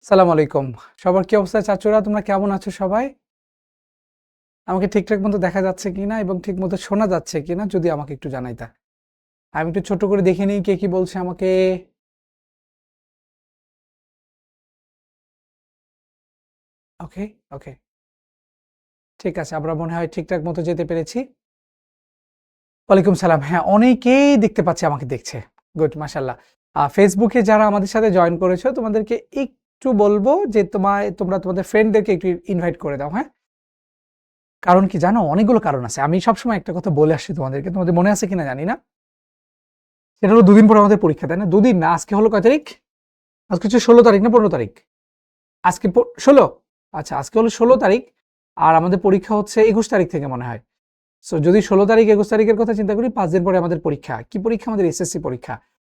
সালাম আলাইকুম। সবার কি অবস্থা চাচুরা? তোমরা কেমন আছো সবাই? আমাকে ঠিকঠাক মতো দেখা যাচ্ছে কিনা এবং ঠিক মতো শোনা যাচ্ছে কিনা যদি আমাকে একটু জানাইতা। আমি একটু ছোট করে দেখে নিই কে কি বলছে আমাকে। ওকে, ওকে। ঠিক আছে, আমরা মনে হয় ঠিকঠাক মতো যেতে পেরেছি। ওয়ালাইকুম সালাম। হ্যাঁ, অনেকেই দেখতে পাচ্ছে আমাকে দেখছে। গুড, মাশাআল্লাহ। ফেসবুকে যারা আমাদের সাথে জয়েন করেছো তোমাদেরকে একটু বলবো যে তোমরা তোমাদের ফ্রেন্ডদেরকে একটু ইনভাইট করে দাও, হ্যাঁ? কারণ কি জানো? অনেকগুলো কারণ আছে। আমি সবসময় একটা কথা বলে আসছি তোমাদেরকে। তোমাদের মনে আছে কিনা জানি না। সেটা হলো ২ দিন পরে আমাদের পরীক্ষা, তাই না? ২ দিন না, আজকে হলো কয় তারিখ? আজকে হচ্ছে ১৬ তারিখ না ১৫ তারিখ? আজকে ১৬? আচ্ছা, আজকে হলো ১৬ তারিখ আর আমাদের পরীক্ষা হচ্ছে ২১ তারিখ থেকে মনে হয়। সো যদি ১৬ তারিখ ২১ তারিখের কথা চিন্তা করি ৫ দিন পরে আমাদের পরীক্ষা। কি পরীক্ষা? আমাদের এসএসসি পরীক্ষা।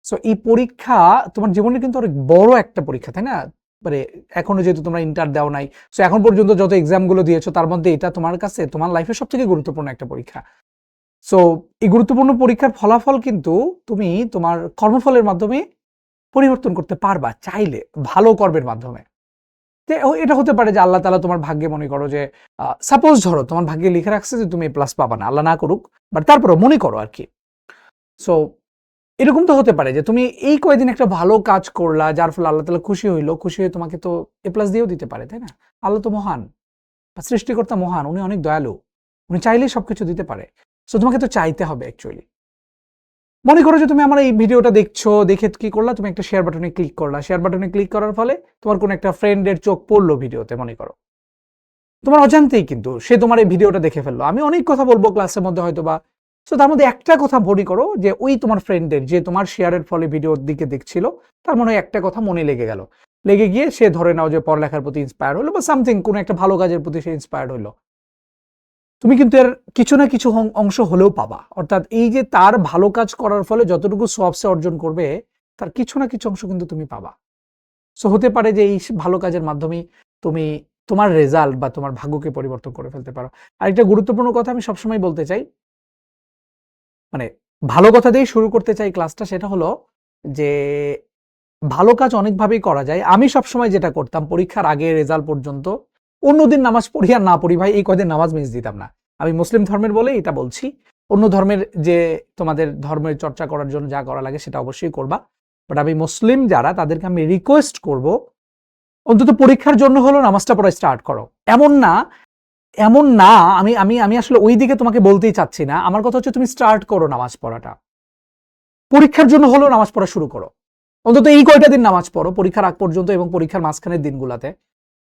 সো এই পরীক্ষা তোমার জীবনে কিন্তু অনেক বড় একটা পরীক্ষা, তাই না? মানে এখনো যেহেতু তোমরা ইন্টার দাও নাই। সো এখন পর্যন্ত যত এক্সাম গুলো দিয়েছো তার মধ্যে এটা তোমার কাছে তোমার লাইফের সবথেকে গুরুত্বপূর্ণ একটা পরীক্ষা। সো এই গুরুত্বপূর্ণ পরীক্ষার ফলাফল কিন্তু তুমি তোমার কর্মফলের মাধ্যমে পরিবর্তন করতে পারবা চাইলে, ভালো কর্মের মাধ্যমে। এটা হতে পারে যে আল্লাহ তাআলা তোমার ভাগ্যে মনে করো যে সাপোজ ধরো তোমার ভাগ্যে লিখে রাখছে যে তুমি A+ পাবা না। আল্লাহ না করুক। বাট তারপরেও মনে করো আরকি। সো এরকম তো হতে পারে যে তুমি এই কয়দিন একটা ভালো কাজ করলা যার ফলে আল্লাহ তাআলা খুশি হইল। খুশি হয়ে তোমাকে তো A+ দিয়েও দিতে পারে, তাই না? আল্লাহ তো মহান। সৃষ্টিকর্তা মহান। উনি অনেক দয়ালু। উনি চাইলেই সবকিছু দিতে পারে। সো তোমাকে তো চাইতে হবে অ্যাকচুয়ালি। মনে করো যে তুমি আমার এই ভিডিওটা দেখছো, দেখে কি করলা? তুমি একটা শেয়ার বাটনে ক্লিক করলা। শেয়ার বাটনে ক্লিক করার ফলে তোমার কোনো একটা ফ্রেন্ডের চোখ পড়লো ভিডিওতে মনে করো। তোমার অজান্তেই কিন্তু সে তোমার এই ভিডিওটা দেখে ফেললো। আমি অনেক কথা বলবো ক্লাসের মধ্যে হয়তোবা। সো তার মধ্যে একটা কথা মনে করো যে ওই তোমার ফ্রেন্ডের যে তোমার শেয়ারের ফলে ভিডিওর দিকে দেখছিল, তার মনে হয় একটা কথা মনে লেগে গেল। লেগে গিয়ে সে ধরে নাও যে পড়ালেখার প্রতি ইন্সপায়ার হলো বা সামথিং কোনো একটা ভালো কাজের প্রতি সে ইন্সপায়ার্ড হলো। তুমি কিন্তু এর কিছু না কিছু অংশ হলেও পাবা। অর্থাৎ এই যে তার ভালো কাজ করার ফলে যতটুকু সওয়াব সে অর্জন করবে, তার কিছু না কিছু অংশ কিন্তু তুমি পাবা। সো হতে পারে যে এই ভালো কাজের মাধ্যমেই তুমি তোমার রেজাল্ট বা তোমার ভাগ্যকে পরিবর্তন করে ফেলতে পারো। আরেকটা গুরুত্বপূর্ণ কথা আমি সবসময় বলতে চাই, মানে ভালো কথা দিয়েই শুরু করতে চাই ক্লাসটা, সেটা হলো যে ভালো কাজ অনেকভাবেই করা যায়। আমি সবসময় যেটা করতাম পরীক্ষার আগে রেজাল্ট পর্যন্ত অন্যদিন নামাজ পড়ি আর না পড়ি ভাই, এই কয়দিন নামাজ মিস দিতাম না। আমি মুসলিম ধর্মের বলে এটা বলছি। অন্য ধর্মের যে তোমাদের ধর্মের চর্চা করার জন্য যা করা লাগে সেটা অবশ্যই করবা। বাট আমি মুসলিম যারা তাদেরকে আমি রিকোয়েস্ট করব অন্তত পরীক্ষার জন্য হলো নামাজটা পড়া স্টার্ট করো। এমন না, এমন না, আমি আমি আমি আসলে ওই দিকে তোমাকে বলতেই চাচ্ছি না। আমার কথা হচ্ছে তুমি স্টার্ট করো নামাজ পড়াটা। পরীক্ষার জন্য হলো নামাজ পড়া শুরু করো। অন্তত এই কয়টা দিন নামাজ পড়ো পরীক্ষার আগ পর্যন্ত এবং পরীক্ষার মাঝখানের দিনগুলাতে।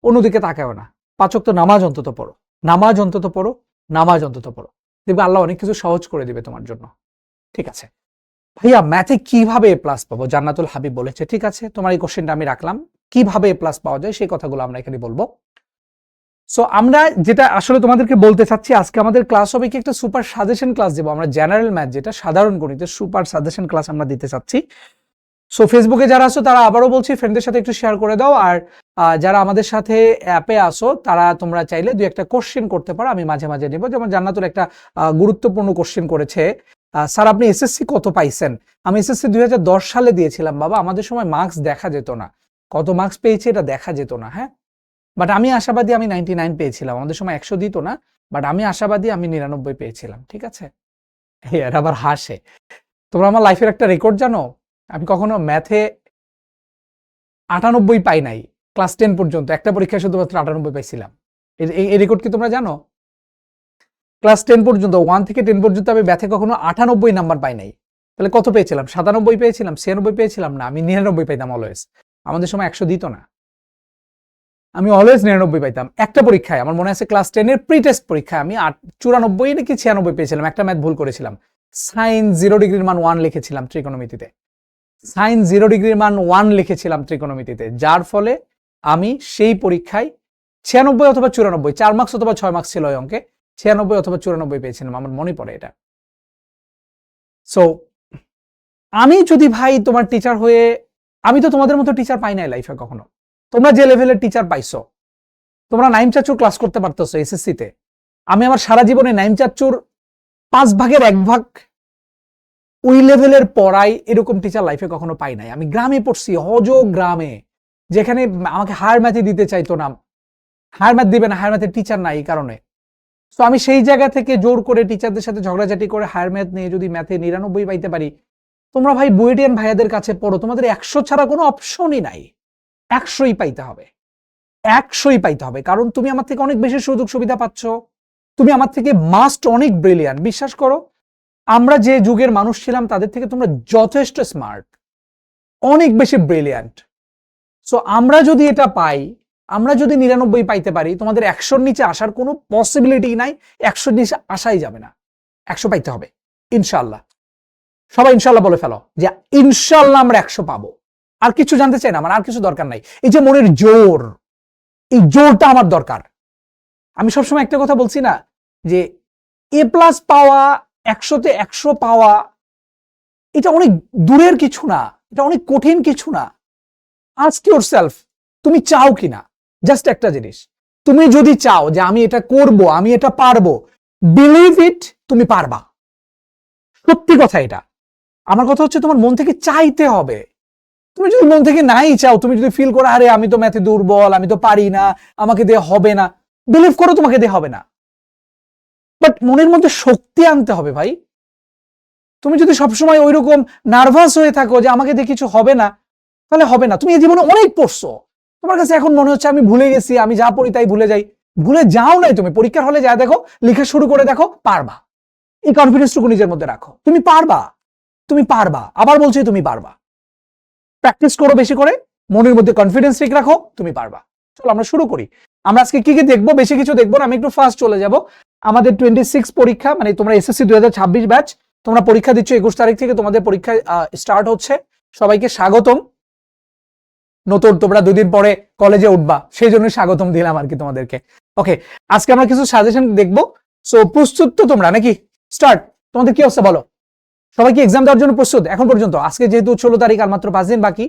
অন্যদিকে তাকাও না। ৫ ওয়াক্ত নামাজ অন্তত পড়ো। নামাজ অন্তত পড়ো, নামাজ অন্তত পড়ো। দেখবে আল্লাহ অনেক কিছু সহজ করে দিবে তোমার জন্য। ঠিক আছে? ভাইয়া ম্যাথে কিভাবে A+ পাবো? জান্নাতুল হাবিব বলেছে। ঠিক আছে, তোমার এই কোশ্চেনটা আমি রাখলাম। কিভাবে A+ পাওয়া যায় সেই কথাগুলো আমরা এখানে বলবো। সো আমরা যেটা আসলে তোমাদেরকে বলতে চাচ্ছি, আজকে আমাদের ক্লাস হবে কি একটা সুপার সাজেশন ক্লাস দেব। আমরা জেনারেল ম্যাথ যেটা সাধারণ গণিতের সুপার সাজেশন ক্লাস আমরা দিতে চাচ্ছি। সো ফেসবুকে যারা আছো তারা আবারও বলছি ফ্রেন্ডদের সাথে একটু শেয়ার করে দাও। আর যারা আমাদের সাথে অ্যাপে আসো তারা তোমরা চাইলে দুই একটা কোশ্চেন করতে পারো, আমি মাঝে মাঝে নেব। যেমন জান্নাতুল একটা গুরুত্বপূর্ণ কোশ্চেন করেছে, স্যার আপনি এসএসসি কত পাইছেন? আমি এসএসসি ২০১০ সালে দিয়েছিলাম বাবা। আমাদের সময় মার্কস দেখা যেত না, কত মার্কস পেয়েছি এটা দেখা যেত না। হ্যাঁ, বাট আমি আশাবাদী আমি 99 পেয়েছিলাম। আমাদের সময় ১০০ দিত না, বাট আমি আশাবাদী আমি ৯৯ পেয়েছিলাম। ঠিক আছে? এরা আবার হাসে। তোমরা আমার লাইফের একটা রেকর্ড জানো? আমি কখনো ম্যাথে ৯৮ পাই নাই। ক্লাস 10 পর্যন্ত একটা পরীক্ষায় শুধুমাত্র ৯৮ পাইছিলাম। এই রেকর্ড কি তোমরা জানো? ক্লাস 10 পর্যন্ত 1 থেকে 10 পর্যন্ত আমি ম্যাথে কখনো ৯৮ নাম্বার পাই নাই। তাহলে কত পেয়েছিলাম? ৯৭ পেয়েছিলাম, ৯৬ পেয়েছিলাম না, আমি ৯৯ পাইতাম অলওয়েজ। আমাদের সময় ১০০ দিত না। আমি অলওয়েজ ৯৯ পাইতাম। একটা পরীক্ষায় আমার মনে আছে ক্লাস 10 এর প্রি টেস্ট পরীক্ষায় আমি ৯৪ নাকি ৯৬ পেয়েছিলাম। একটা ম্যাথ ভুল করেছিলাম। sin 0 ডিগ্রির মান 1 লিখেছিলাম ত্রিকোণমিতিতে। sin 0 ডিগ্রির মান 1 লিখেছিলাম ত্রিকোণমিতিতে। যার ফলে আমি সেই পরীক্ষায় ৯৬ অথবা ৯৪, ৪ মার্কস অথবা ৬ মার্কস ছিল ওই অঙ্কে। ৯৬ অথবা ৯৪ পেয়েছিলাম। আমার মনে পড়ে এটা। সো আমি যদি ভাই তোমার টিচার হয়ে, আমি তো তোমাদের মতো টিচার পাই নাই লাইফে কখনো। তোমরা যে লেভেলের টিচার পাইছো, তোমরা নাইম চাচুর ক্লাস করতে পারতেছো এসএসসি তে। আমি আমার সারা জীবনে নাইম চাচুর ৫ ভাগের ১ ভাগ ওই লেভেলের পড়াই এরকম টিচার লাইফে কখনো পাই নাই। আমি গ্রামে পড়ছি, হজ গ্রামে। যেখানে আমাকে হায়ার ম্যাথে দিতে চাইতো না, হায়ার ম্যাথ দিবে না, হায়ার ম্যাথের টিচার নাই এই কারণে। তো আমি সেই জায়গা থেকে জোর করে টিচারদের সাথে ঝগড়াঝাটি করে হায়ার ম্যাথ নিয়ে যদি ম্যাথে 99 পাইতে পারি, তোমরা ভাই বুয়েটিয়ান ভাইয়াদের কাছে পড়ো, তোমাদের 100 ছাড়া কোনো অপশনই নাই, 100ই পাইতে হবে, 100ই পাইতে হবে, কারণ তুমি আমার থেকে অনেক বেশি সুযোগ সুবিধা পাচ্ছ, তুমি আমার থেকে মাস্ট অনেক ব্রিলিয়ান্ট। বিশ্বাস করো, আমরা যে যুগের মানুষ ছিলাম তাদের থেকে তোমরা যথেষ্ট স্মার্ট, অনেক বেশি ব্রিলিয়ান্ট। সো আমরা যদি এটা পাই, আমরা যদি 99 পাইতে পারি, তোমাদের 100-র নিচে আসার কোনো পসিবিলিটি নাই, 100-র নিচে আসাই যাবে না, 100 পাইতে হবে ইনশাল্লাহ। সবাই ইনশাল্লাহ বলে ফেলো যে ইনশাল্লাহ আমরা 100 পাবো। আর কিছু জানতে চাই না, আমার আর কিছু দরকার নাই। এই যে মনের জোর, এই জোরটা আমার দরকার। আমি সবসময় একটা কথা বলছি না যে A+ পাওয়া, 100-তে 100 পাওয়া, এটা অনেক দূরের কিছু না, এটা অনেক কঠিন কিছু না। আস্ক ইয়োরসেলফ, তুমি চাও কিনা? জাস্ট একটা জিনিস, তুমি যদি চাও যে আমি এটা করব, আমি এটা পারবো, বিলিভ ইট, তুমি পারবা। সত্যি কথা এটা। আমার কথা হচ্ছে তোমার মন থেকে চাইতে হবে। তুমি যদি মন থেকে নাই চাও, তুমি যদি ফিল করো আরে আমি তো ম্যাথে দুর্বল, আমি তো পারি না, আমাকে দিয়ে হবে না, বিলিভ করো তোমাকে দিয়ে হবে না, বাট মনের মধ্যে শক্তি আনতে হবে ভাই। তুমি যদি সবসময় ওই রকম নার্ভাস হয়ে থাকো যে আমাকে দিয়ে কিছু হবে না, তাহলে হবে না। তুমি এই জীবনে অনেক পড়ছো, তোমার কাছে এখন মনে হচ্ছে আমি ভুলে গেছি, আমি যা পড়ি তাই ভুলে যাই। ভুলে যাও নাই, তুমি পরীক্ষার হলে যা দেখো, লেখা শুরু করে দেখো, পারবা। এই কনফিডেন্সটুকু নিজের মধ্যে রাখো, তুমি পারবা, তুমি পারবা। আবার বলছি তুমি পারবা। প্র্যাকটিস করো বেশি করে, মনের মধ্যে কনফিডেন্স ঠিক রাখো, তুমি পারবা। চলো আমরা শুরু করি। আমরা আজকে কি কি দেখবো, বেশি কিছু দেখবো না, আমি একটু ফাস্ট চলে যাব। আমাদের 26 পরীক্ষা, মানে তোমরা এসএসসি 2026 ব্যাচ, তোমরা পরীক্ষা দিচ্ছ 21 তারিখ থেকে তোমাদের পরীক্ষা স্টার্ট হচ্ছে। সবাইকে স্বাগতম। নতুন তোমরা 2 দিন পরে কলেজে উঠবা, সেই জন্য স্বাগতম দিলাম আর কি তোমাদেরকে। ওকে, আজকে আমরা কিছু সাজেশন দেখবো। সো প্রস্তুত তো তোমরা নাকি? স্টার্ট। তোমাদের কি অবস্থা বলো? সবাই কি এক্সাম দেওয়ার জন্য প্রস্তুত এখন পর্যন্ত? আজকে যেহেতু 16 তারিখ, আর মাত্র 5 দিন বাকি।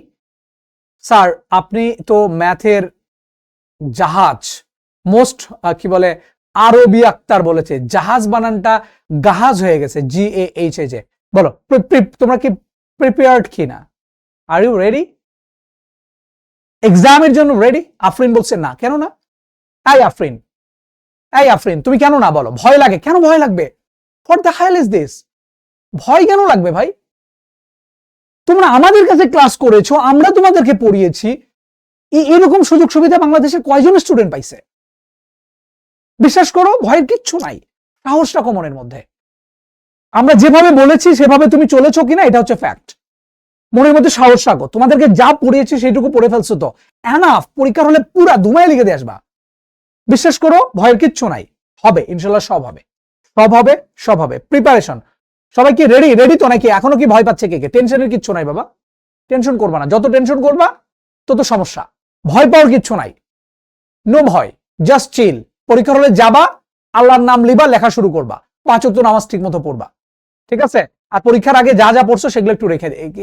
স্যার আপনি তো ম্যাথের জাহাজ, মোস্ট কি বলে, আরবি আক্তার বলেছে জাহাজ বানানটা গাহাজ হয়ে গেছে, GAH। বলো তোমরা কি প্রিপেয়ার্ড কিনা? আর ইউ রেডি এক্সামের জন্য? রেডি? আফরিন বলছে না, কেন না? এই আফরিন, এই আফরিন তুমি কেন না বলো? ভয় লাগে কেন? ভয় লাগবে? What the hell is this? ভয় কেন লাগবে ভাই? তোমরা আমাদের কাছে ক্লাস করেছো, আমরা তোমাদেরকে পড়িয়েছি, এরকম সুযোগ সুবিধা বাংলাদেশে কয়জন স্টুডেন্ট পাইছে? বিশ্বাস করো, ভয়ের কিচ্ছু নাই, সাহস রাখো মনের মধ্যে। আমরা যেভাবে বলেছি সেভাবে তুমি চলেছো কিনা, এটা হচ্ছে ফ্যাক্ট। মনের মধ্যে সাহস রাখো, তোমাদেরকে যা পড়িয়েছি সেটুকু পড়ে ফেলছো তো এনাফ। পরীক্ষার হলে পুরা ধুমায় লিখে দিয়ে আসবা। বিশ্বাস করো, ভয়ের কিচ্ছু নাই, হবে ইনশাল্লাহ, সব হবে, সব হবে, সব হবে। প্রিপারেশন সবাই কি রেডি? রেডি তো নাকি? এখনো কি ভয় পাচ্ছে কে কে? টেনশনের কিচ্ছু নাই বাবা, টেনশন করবা না। যত টেনশন করবা তত সমস্যা। ভয় পাওয়ার কিচ্ছু নাই, নো ভয়, জাস্ট চিল। পরীক্ষার হলে যাবা, আল্লাহর নাম লিবা, লেখা শুরু করবা, 5 ওয়াক্ত নামাজ ঠিক মতো পড়বা, ঠিক আছে? আর পরীক্ষার আগে যা যা পড়ছো সেগুলো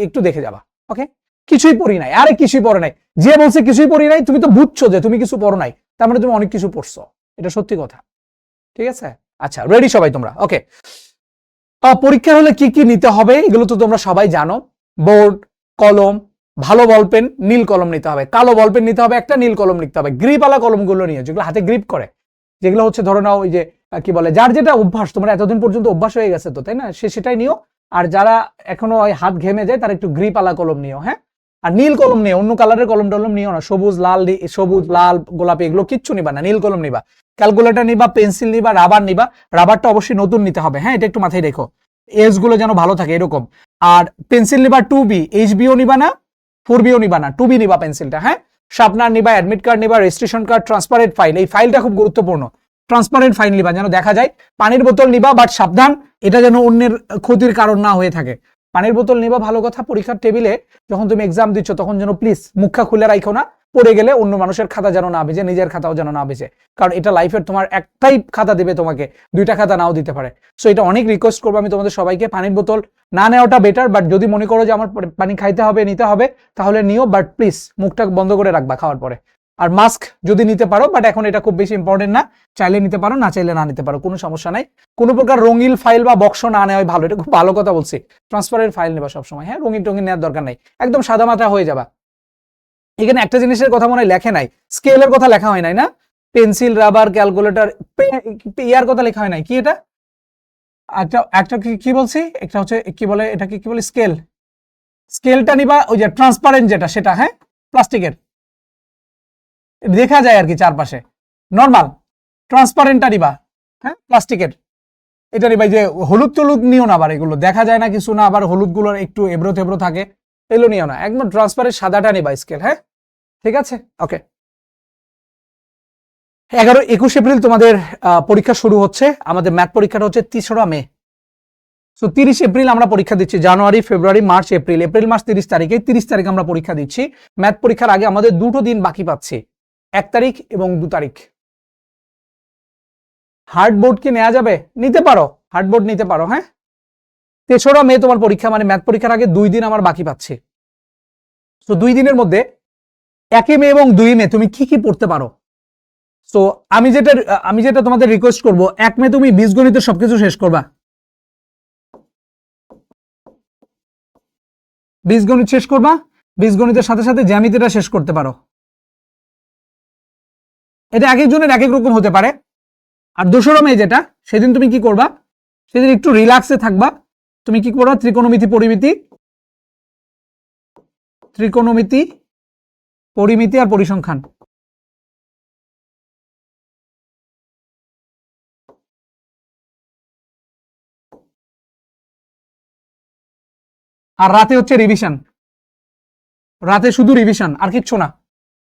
একটু দেখে যাবা। ওকে, কিছুই পড়ি নাই, আরে কিছুই পড়ে নাই। যে বলছে কিছুই পড়ি নাই, তুমি তো বুঝছো যে তুমি কিছু পড়ো নাই, তার মানে তুমি অনেক কিছু পড়ছো, এটা সত্যি কথা, ঠিক আছে? আচ্ছা, রেডি সবাই তোমরা? ওকে, পরীক্ষা হলে কি কি নিতে হবে এগুলো তো তোমরা সবাই জানো। বোর্ড, কলম, ভালো বল পেন, নীল কলম নিতে হবে, কালো বল পেন নিতে হবে একটা, নীল কলম নিতে হবে। গ্রিপওয়ালা কলমগুলো নিয়ে, যেগুলো হাতে গ্রিপ করে, যেগুলো হচ্ছে ধরো নাও ওই যে কি বলে, যার যেটা অভ্যাস, তোমার এতদিন পর্যন্ত অভ্যাস হয়ে গেছে তো, তাই না? সেটাই নিও। আর যারা এখনো ওই হাত ঘেমে যায় তারা একটু গ্রিপওয়ালা কলম নিও, হ্যাঁ? আর নীল কলম নিও, অন্য কালারের কলম টলম নিও না, সবুজ লাল গোলাপি এগুলো কিচ্ছু নিবা না, নীল কলম নিবা। ক্যালকুলেটর নিবা, পেন্সিল নিবা, রাবার নিবা। রাবারটা অবশ্যই নতুন নিতে হবে, হ্যাঁ, এটা একটু মাথায় রেখো, এজ গুলো যেন ভালো থাকে এরকম। আর পেন্সিল নিবা 2B, HBও নিবা না, 4Bও নিবা না, 2B নিবা পেন্সিলটা, হ্যাঁ? শার্পনার নিবা, অ্যাডমিট কার্ড নিবা, রেজিস্ট্রেশন কার্ড, ট্রান্সপারেন্ট ফাইল, এই ফাইলটা খুব গুরুত্বপূর্ণ। ট্রান্সপারেন্ট ফাইল নিবা যেন দেখা যায়। পানির বোতল নিবা, বাট সাবধান, এটা যেন অন্যের ক্ষতির কারণ না হয়ে থাকে। পানির বোতল নিবা, ভালো কথা। পরীক্ষার টেবিলে যখন তুমি এক্সাম দিচ্ছ তখন যেন প্লিজ মুখটা খুলে রাখো না, পড়ে গেলে অন্য মানুষের খাতা যেন না ভেজে, নিজের খাতাও যেন না ভেজে, কারণ এটা লাইফের তোমার একটাই খাতা দেবে তোমাকে, 2টা খাতা নাও দিতে পারে। সো এটা অনেক রিকোয়েস্ট করবো আমি তোমাদের সবাইকে, পানির বোতল না নেওয়াটা বেটার, বাট যদি মনে করো যে আমার পানি খাইতে হবে, নিতে হবে, তাহলে নিও, বাট প্লিজ মুখটা বন্ধ করে রাখবা খাওয়ার পরে। আর মাস্ক যদি নিতে পারো, বাট এখন এটা খুব বেশি ইম্পর্টেন্ট না, চাইলে নিতে পারো, না চাইলে না নিতে পারো, কোনো সমস্যা নাই। কোনো প্রকার রঙিন ফাইল বা বক্স না নেওয়াই ভালো, এটা খুব ভালো কথা বলছি। ট্রান্সপারেন্ট ফাইল নেবা সবসময়, হ্যাঁ? রঙিন টঙিন নেওয়ার দরকার নাই, একদম সাদা মাথা হয়ে যাবা। এখানে একটা জিনিসের কথা মনে হয় লেখে নাই, স্কেলের কথা লেখা হয় নাই না, পেন্সিল, রাবার, ক্যালকুলেটর, ইয়ার কথা লেখা হয় নাই। কি এটা? একটা একটা কি বলছি, একটা হচ্ছে কি বলে, এটাকে কি বলে, স্কেল। স্কেলটা নিবা ওই যে ট্রান্সপারেন্ট যেটা, সেটা, হ্যাঁ, প্লাস্টিকের, দেখা যায় আর কি চারপাশে, নর্মাল ট্রান্সপারেন্টটা নিবা, হ্যাঁ, প্লাস্টিকের। এটা নিবা। যে হলুদ টলুদ নিও না, আবার এগুলো দেখা যায় না কিছু না, আবার হলুদ গুলোর একটু এবড়ো থেবড়ো থাকে, এগুলো নিও না, একদম ট্রান্সপারেন্ট সাদাটা নিবা স্কেল, হ্যাঁ, ঠিক আছে, ওকে। 11-21 এপ্রিল তোমাদের পরীক্ষা শুরু হচ্ছে। আমাদের ম্যাথ পরীক্ষাটা হচ্ছে 3রা মে। সো 30 এপ্রিল আমরা পরীক্ষা দিচ্ছি। জানুয়ারি, ফেব্রুয়ারি, মার্চ, এপ্রিল, এপ্রিল মাস 30 তারিখে, 30 তারিখ আমরা পরীক্ষা দিচ্ছি। ম্যাথ পরীক্ষার আগে আমাদের 2টো দিন বাকি পাচ্ছি, 1 তারিখ এবং 2 তারিখ। হার্ডবোর্ড কি নেওয়া যাবে? নিতে পারো, হার্ডবোর্ড নিতে পারো, হ্যাঁ। 3রা মে তোমার পরীক্ষা, মানে ম্যাথ পরীক্ষার আগে 2 দিন আমার বাকি পাচ্ছি। তো 2 দিনের মধ্যে 1 মে এবং 2 মে তুমি কি কি পড়তে পারো? তো আমি যেটা তোমাদের রিকোয়েস্ট করব, 1 মে তুমি বীজগণিতের সবকিছু শেষ করবা, বীজগণিত শেষ করবা, বীজগণিতের সাথে সাথে জ্যামিতিটা শেষ করতে পারো। এটা এক একজনের এক এক রকম হতে পারে। আর 2রা মে যেটা, সেদিন তুমি কি করবা, সেদিন একটু রিল্যাক্সে থাকবা। তুমি কি করবা, ত্রিকোণমিতি, পরিমিতি, ত্রিকোণমিতি, পরিমিতি আর পরিসংখ্যান। আর রাতে হচ্ছে রিভিশন, রাতে শুধু রিভিশন, আর কিচ্ছু না।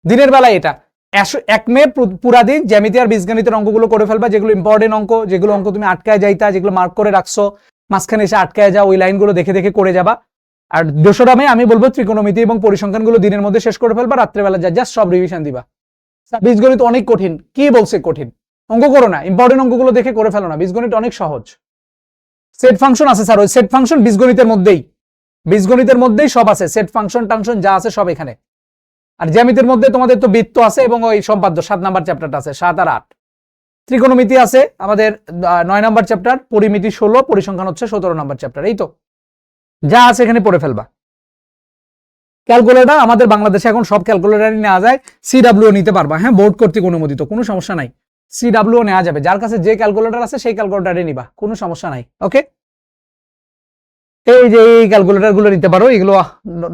দিনের বেলায় এটা 1 মে পুরা দিন জ্যামিতি আর বীজগণিতের অঙ্কগুলো করে ফেলবা, যেগুলো ইম্পর্টেন্ট অঙ্ক, যেগুলো অঙ্ক তুমি আটকায় যাইতা, যেগুলো মার্ক করে রাখছো, মাঝখানে এসে আটকায় যাও, ওই লাইনগুলো দেখে দেখে করে যাবা। আর 2রা মে আমি বলবো ত্রিকোণমিতি এবং পরিসংখ্যানগুলো দিনের মধ্যে শেষ করে ফেলবা, রাত্রেবেলা জাস্ট সব রিভিশন দিবা। বীজগণিত অনেক কঠিন, কি বলছে কঠিন? অঙ্ক করো না, ইম্পর্টেন্ট অঙ্কগুলো দেখে করে ফেলো না, বীজগণিত অনেক সহজ। সেট ফাংশন আছে স্যার, ওই সেট ফাংশন বীজগণিতের মধ্যেই, বীজগণিতের মধ্যেই সব আছে, সেট ফাংশন টাংশন যা আছে সব এখানে। আর জ্যামিতির মধ্যে তোমাদের তো বৃত্ত আছে এবং ওই সম্পাদ্য 7 নাম্বার চ্যাপ্টারটা আছে, 7 আর 8। ত্রিকোণমিতি আছে আমাদের 9 নাম্বার চ্যাপ্টার, পরিমিতি 16, পরিসংখ্যান হচ্ছে 17 নাম্বার চ্যাপ্টার। এই তো যা আছে এখানে পড়ে ফেলবা। ক্যালকুলেটর আমাদের বাংলাদেশে এখন সব ক্যালকুলেটরই নেওয়া যায়, সিডাব্লিউ নিতে পারবা, হ্যাঁ, বোর্ড কর্তৃক অনুমোদিত, কোনো সমস্যা নাই। সিডাব্লিউ নেওয়া যাবে, যার কাছে যে ক্যালকুলেটর আছে সেই ক্যালকুলেটরই নিবা, কোনো সমস্যা নাই, ওকে। এই যে এই ক্যালকুলেটর গুলো নিতে পারো, এগুলো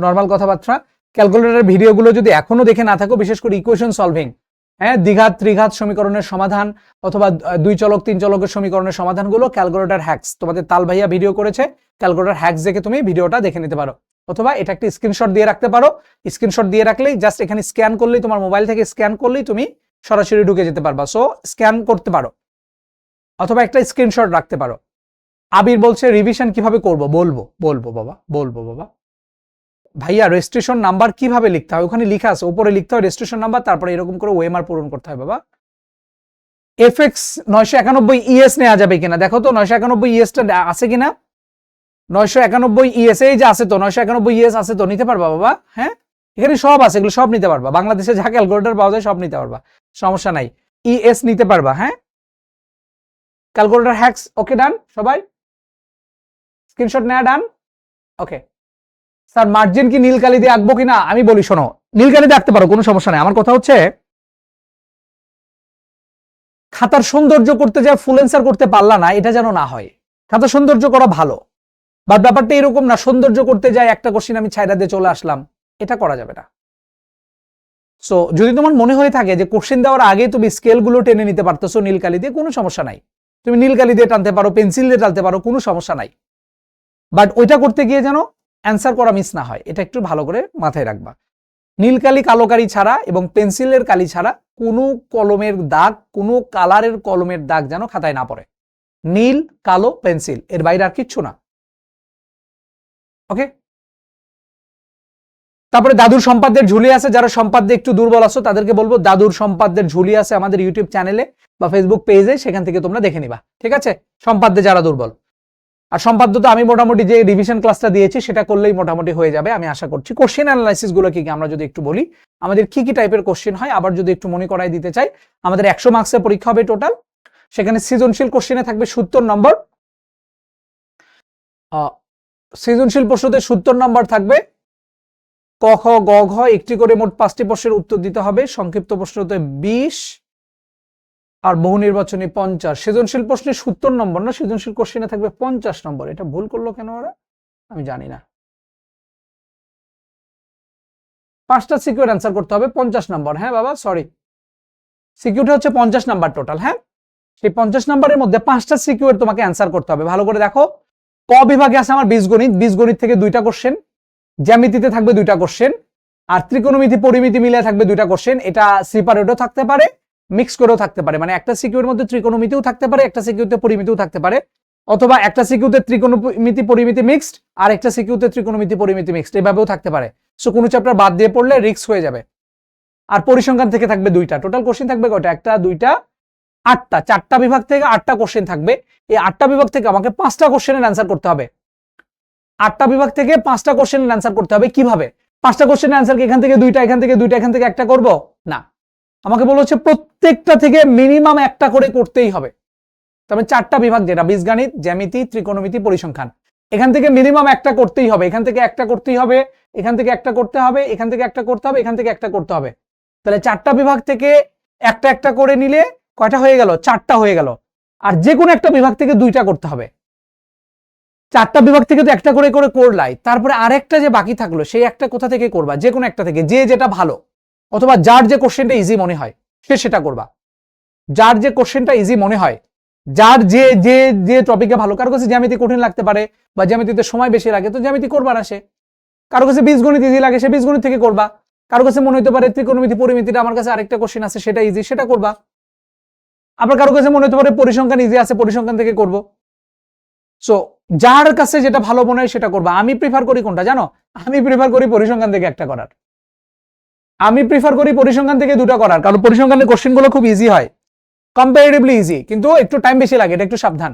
নর্মাল কথাবার্তা। ক্যালকুলেটরের ভিডিওগুলো যদি এখনো দেখে না থাকো, বিশেষ করে ইকুয়েশন সলভিং, হ্যাঁ, দ্বিঘাত ত্রিঘাত সমীকরণের সমাধান অথবা 2 চলক 3 চলকের সমীকরণের সমাধানগুলো ক্যালকুলেটর হ্যাক্স, তোমাদের তাল ভাইয়া ভিডিও করেছে, ক্যালকুলেটর হ্যাক্স দেখে তুমি ভিডিওটা দেখে নিতে পারো, অথবা এটা একটা স্ক্রিনশট দিয়ে রাখতে পারো। স্ক্রিনশট দিয়ে রাখলেই জাস্ট এখানে স্ক্যান করলেই, তোমার মোবাইল থেকে স্ক্যান করলেই তুমি সরাসরি ঢুকে যেতে পারবা। সো স্ক্যান করতে পারো অথবা একটা স্ক্রিনশট রাখতে পারো। আবির বলছে রিভিশন কিভাবে করব? বলবো বাবা। ভাইয়া রেজিস্ট্রেশন নাম্বার কিভাবে লিখতে হয়? ওখানে লেখা আছে, উপরে লিখতে হয় রেজিস্ট্রেশন নাম্বার, তারপরে এরকম করে ওএমআর পূরণ করতে হয় বাবা। এফএক্স 991 ইএস নেওয়া যাবে কিনা দেখো তো, 991 ইএসটা আছে কিনা, 991 ইএস এই যে আছে তো, 991 ইএস আছে তো, নিতে পারবা বাবা, হ্যাঁ, এখানে সব আছে, এগুলো সব নিতে পারবা, বাংলাদেশে যা ক্যালকুলেটর পাওয়া যায় সব নিতে পারবা, সমস্যা নাই। ইএস নিতে পারবা, হ্যাঁ। ক্যালকুলেটর হ্যাক্স, ওকে, ডান সবাই, স্ক্রিনশট নেওয়া ডান, ওকে। স্যার মার্জিন কি নীল কালি দিয়ে আঁকবো কিনা? আমি বলি শোনো, নীল কালি দিয়ে আঁকতে পারো, কোনো সমস্যা নাই। আমার কথা হচ্ছে খাতার সৌন্দর্য করতে যা ফুল অ্যান্সার করতে পারলা না, এটা যেন না হয়। খাতার সৌন্দর্য করা ভালো, বাট ব্যাপারটা এরকম না সৌন্দর্য করতে যাই একটা কোশ্চিন আমি ছাইড়া দিয়ে চলে আসলাম, এটা করা যাবে না। সো যদি তোমার মনে হয়ে থাকে যে কোশ্চিন দেওয়ার আগে তুমি স্কেলগুলো টেনে নিতে পারতেছো নীল কালি দিয়ে, কোনো সমস্যা নাই, তুমি নীল কালি দিয়ে টানতে পারো, পেন্সিল দিয়ে টানতে পারো, কোনো সমস্যা নাই। বাট ওইটা করতে গিয়ে যেন অ্যান্সার করা মিস না হয়, এটা একটু ভালো করে মাথায় রাখবা। নীল কালি, কালো কালি ছাড়া এবং পেন্সিলের কালি ছাড়া কোনো কলমের দাগ, কোনো কালারের কলমের দাগ যেন খাতায় না পড়ে। নীল, কালো, পেন্সিল, এর বাইরে আর কিচ্ছু না, ওকে। তারপরে দাদুর সম্পাদ্যের ঝুলি আছে, যারা সম্পাদ্যে একটু দুর্বল আছো তাদেরকে বলবো দাদুর সম্পাদ্যের ঝুলি আছে আমাদের ইউটিউব চ্যানেলে বা ফেসবুক পেজে, সেখান থেকে তোমরা দেখে নিবা, ঠিক আছে, সম্পাদ্যে যারা দুর্বল। আর সম্পাদ্য তো আমি মোটামুটি যে রিভিশন ক্লাসটা দিয়েছি সেটা করলেই মোটামুটি হয়ে যাবে, আমি আশা করছি। কোশ্চেন অ্যানালাইসিস গুলো কি আমরা যদি একটু বলি, আমাদের কি কি টাইপের কোশ্চেন হয়, আবার যদি একটু মনে করাই দিতে চাই, আমাদের 100 মার্কসের পরীক্ষা হবে টোটাল। সেখানে সৃজনশীল কোশ্চেনে থাকবে 70 নম্বর, সৃজনশীল প্রশ্নতে 70 নম্বর থাকবে, ক খ গ ঘ একটি করে মোট 5টি প্রশ্নের উত্তর দিতে হবে। সংক্ষিপ্ত প্রশ্নতে 20 আর বহু নির্বাচনী 50। সৃজনশীল প্রশ্নে 70 নম্বর না, সৃজনশীল কোশ্চেনে থাকবে 50 নম্বর। এটা ভুল করলো কেন ওরা আমি জানি না। 5টা সিকিউর অ্যান্সার করতে হবে 50 নম্বর। হ্যাঁ বাবা সরি, সিকিউরটা হচ্ছে 50 নাম্বার টোটাল। হ্যাঁ, সেই 50 নাম্বারের মধ্যে 5টা সিকিউর তোমাকে অ্যান্সার করতে হবে। ভালো করে দেখো, ক বিভাগে আছে আমার বীজগণিত, বীজগণিত থেকে 2টা কোশ্চেন, জ্যামিতিতে থাকবে 2টা কোশ্চেন, আর ত্রিকোণমিতি পরিমিতি মিলে থাকবে 2টা কোশ্চেন। এটা সেপারেটও থাকতে পারে, মিক্স করেও থাকতে পারে, মানে একটা সিকিউর মধ্যে ত্রিকোণমিতিও থাকতে পারে, একটা সিকিউতে পরিমিতিও থাকতে পারে, অথবা একটা সিকিউতে ত্রিকোণমিতি পরিমিতি মিক্সড আর একটা সিকিউতে ত্রিকোণমিতি পরিমিতি মিক্সড, এভাবেও থাকতে পারে। সো কোনো চ্যাপ্টার বাদ দিয়ে পড়লে রিস্ক হয়ে যাবে। আর পরিসংখ্যান থেকে থাকবে 2টা। টোটাল কোশ্চেন থাকবে কয়টা? 1টা 2টা 8টা। 4টা বিভাগ থেকে 8টা কোশ্চেন থাকবে। এই 8টা বিভাগ থেকে আমাকে 5টা কোশ্চেনের অ্যান্সার করতে হবে। 8টা বিভাগ থেকে 5টা কোশ্চেনের অ্যান্সার করতে হবে। কিভাবে? 5টা কোশ্চেনের অ্যান্সার কি এখান থেকে 2টা, এখান থেকে 2টা, এখান থেকে একটা করব? না, আমাকে বলা হচ্ছে প্রত্যেকটা থেকে মিনিমাম একটা করে করতেই হবে। তবে 4টা বিভাগ যেটা বীজগণিত, জ্যামিতি, ত্রিকোণমিতি, পরিসংখ্যান, এখান থেকে মিনিমাম একটা করতেই হবে। এখান থেকে একটা করতেই হবে, এখান থেকে একটা করতে হবে, এখান থেকে একটা করতে হবে, এখান থেকে একটা করতে হবে। তাহলে 4টা বিভাগ থেকে একটা একটা করে নিলে কয়টা হয়ে গেল? 4টা হয়ে গেল। আর যে কোনো একটা বিভাগ থেকে 2টা করতে হবে। 4টা বিভাগ থেকে তো একটা করে করে করলাই, তারপরে আরেকটা যে বাকি থাকলো সেই একটা কোথা থেকে করবা? যে কোনো একটা থেকে, যে যেটা ভালো, অথবা যার যে কোশ্চেনটা ইজি মনে হয় সে সেটা করবা। যার যে কোশ্চেনটা ইজি মনে হয়, যার যে যে যে টপিকে ভালো, কারো কাছে জ্যামিতি কঠিন লাগতে পারে বা জ্যামিতিতে সময় বেশি লাগে, তো জ্যামিতি করবা না সে। কারো কাছে বীজগণিত ইজি লাগে, সে বীজগণিত থেকে করবা। কারো কাছে মনে হতে পারে ত্রিকোণমিতি পরিমিতিটা আমার কাছে আরেকটা কোশ্চেন আছে সেটা ইজি, সেটা করবা। আবার কারো কাছে মনে হতে পারে পরিসংখ্যান ইজি আছে, পরিসংখ্যান থেকে করব। সো যার কাছে যেটা ভালো মনে হয় সেটা করবা। আমি প্রিফার করি কোনটা জানো? আমি প্রিফার করি পরিসংখ্যান থেকে একটা করার। আমি প্রিফার করি পরিসংখ্যান থেকে 2টা করার, কারণ পরিসংখ্যানের কোশ্চেনগুলো খুব ইজি হয়, কম্পারেটিভলি ইজি, কিন্তু একটু টাইম বেশি লাগে, এটা একটু সাবধান।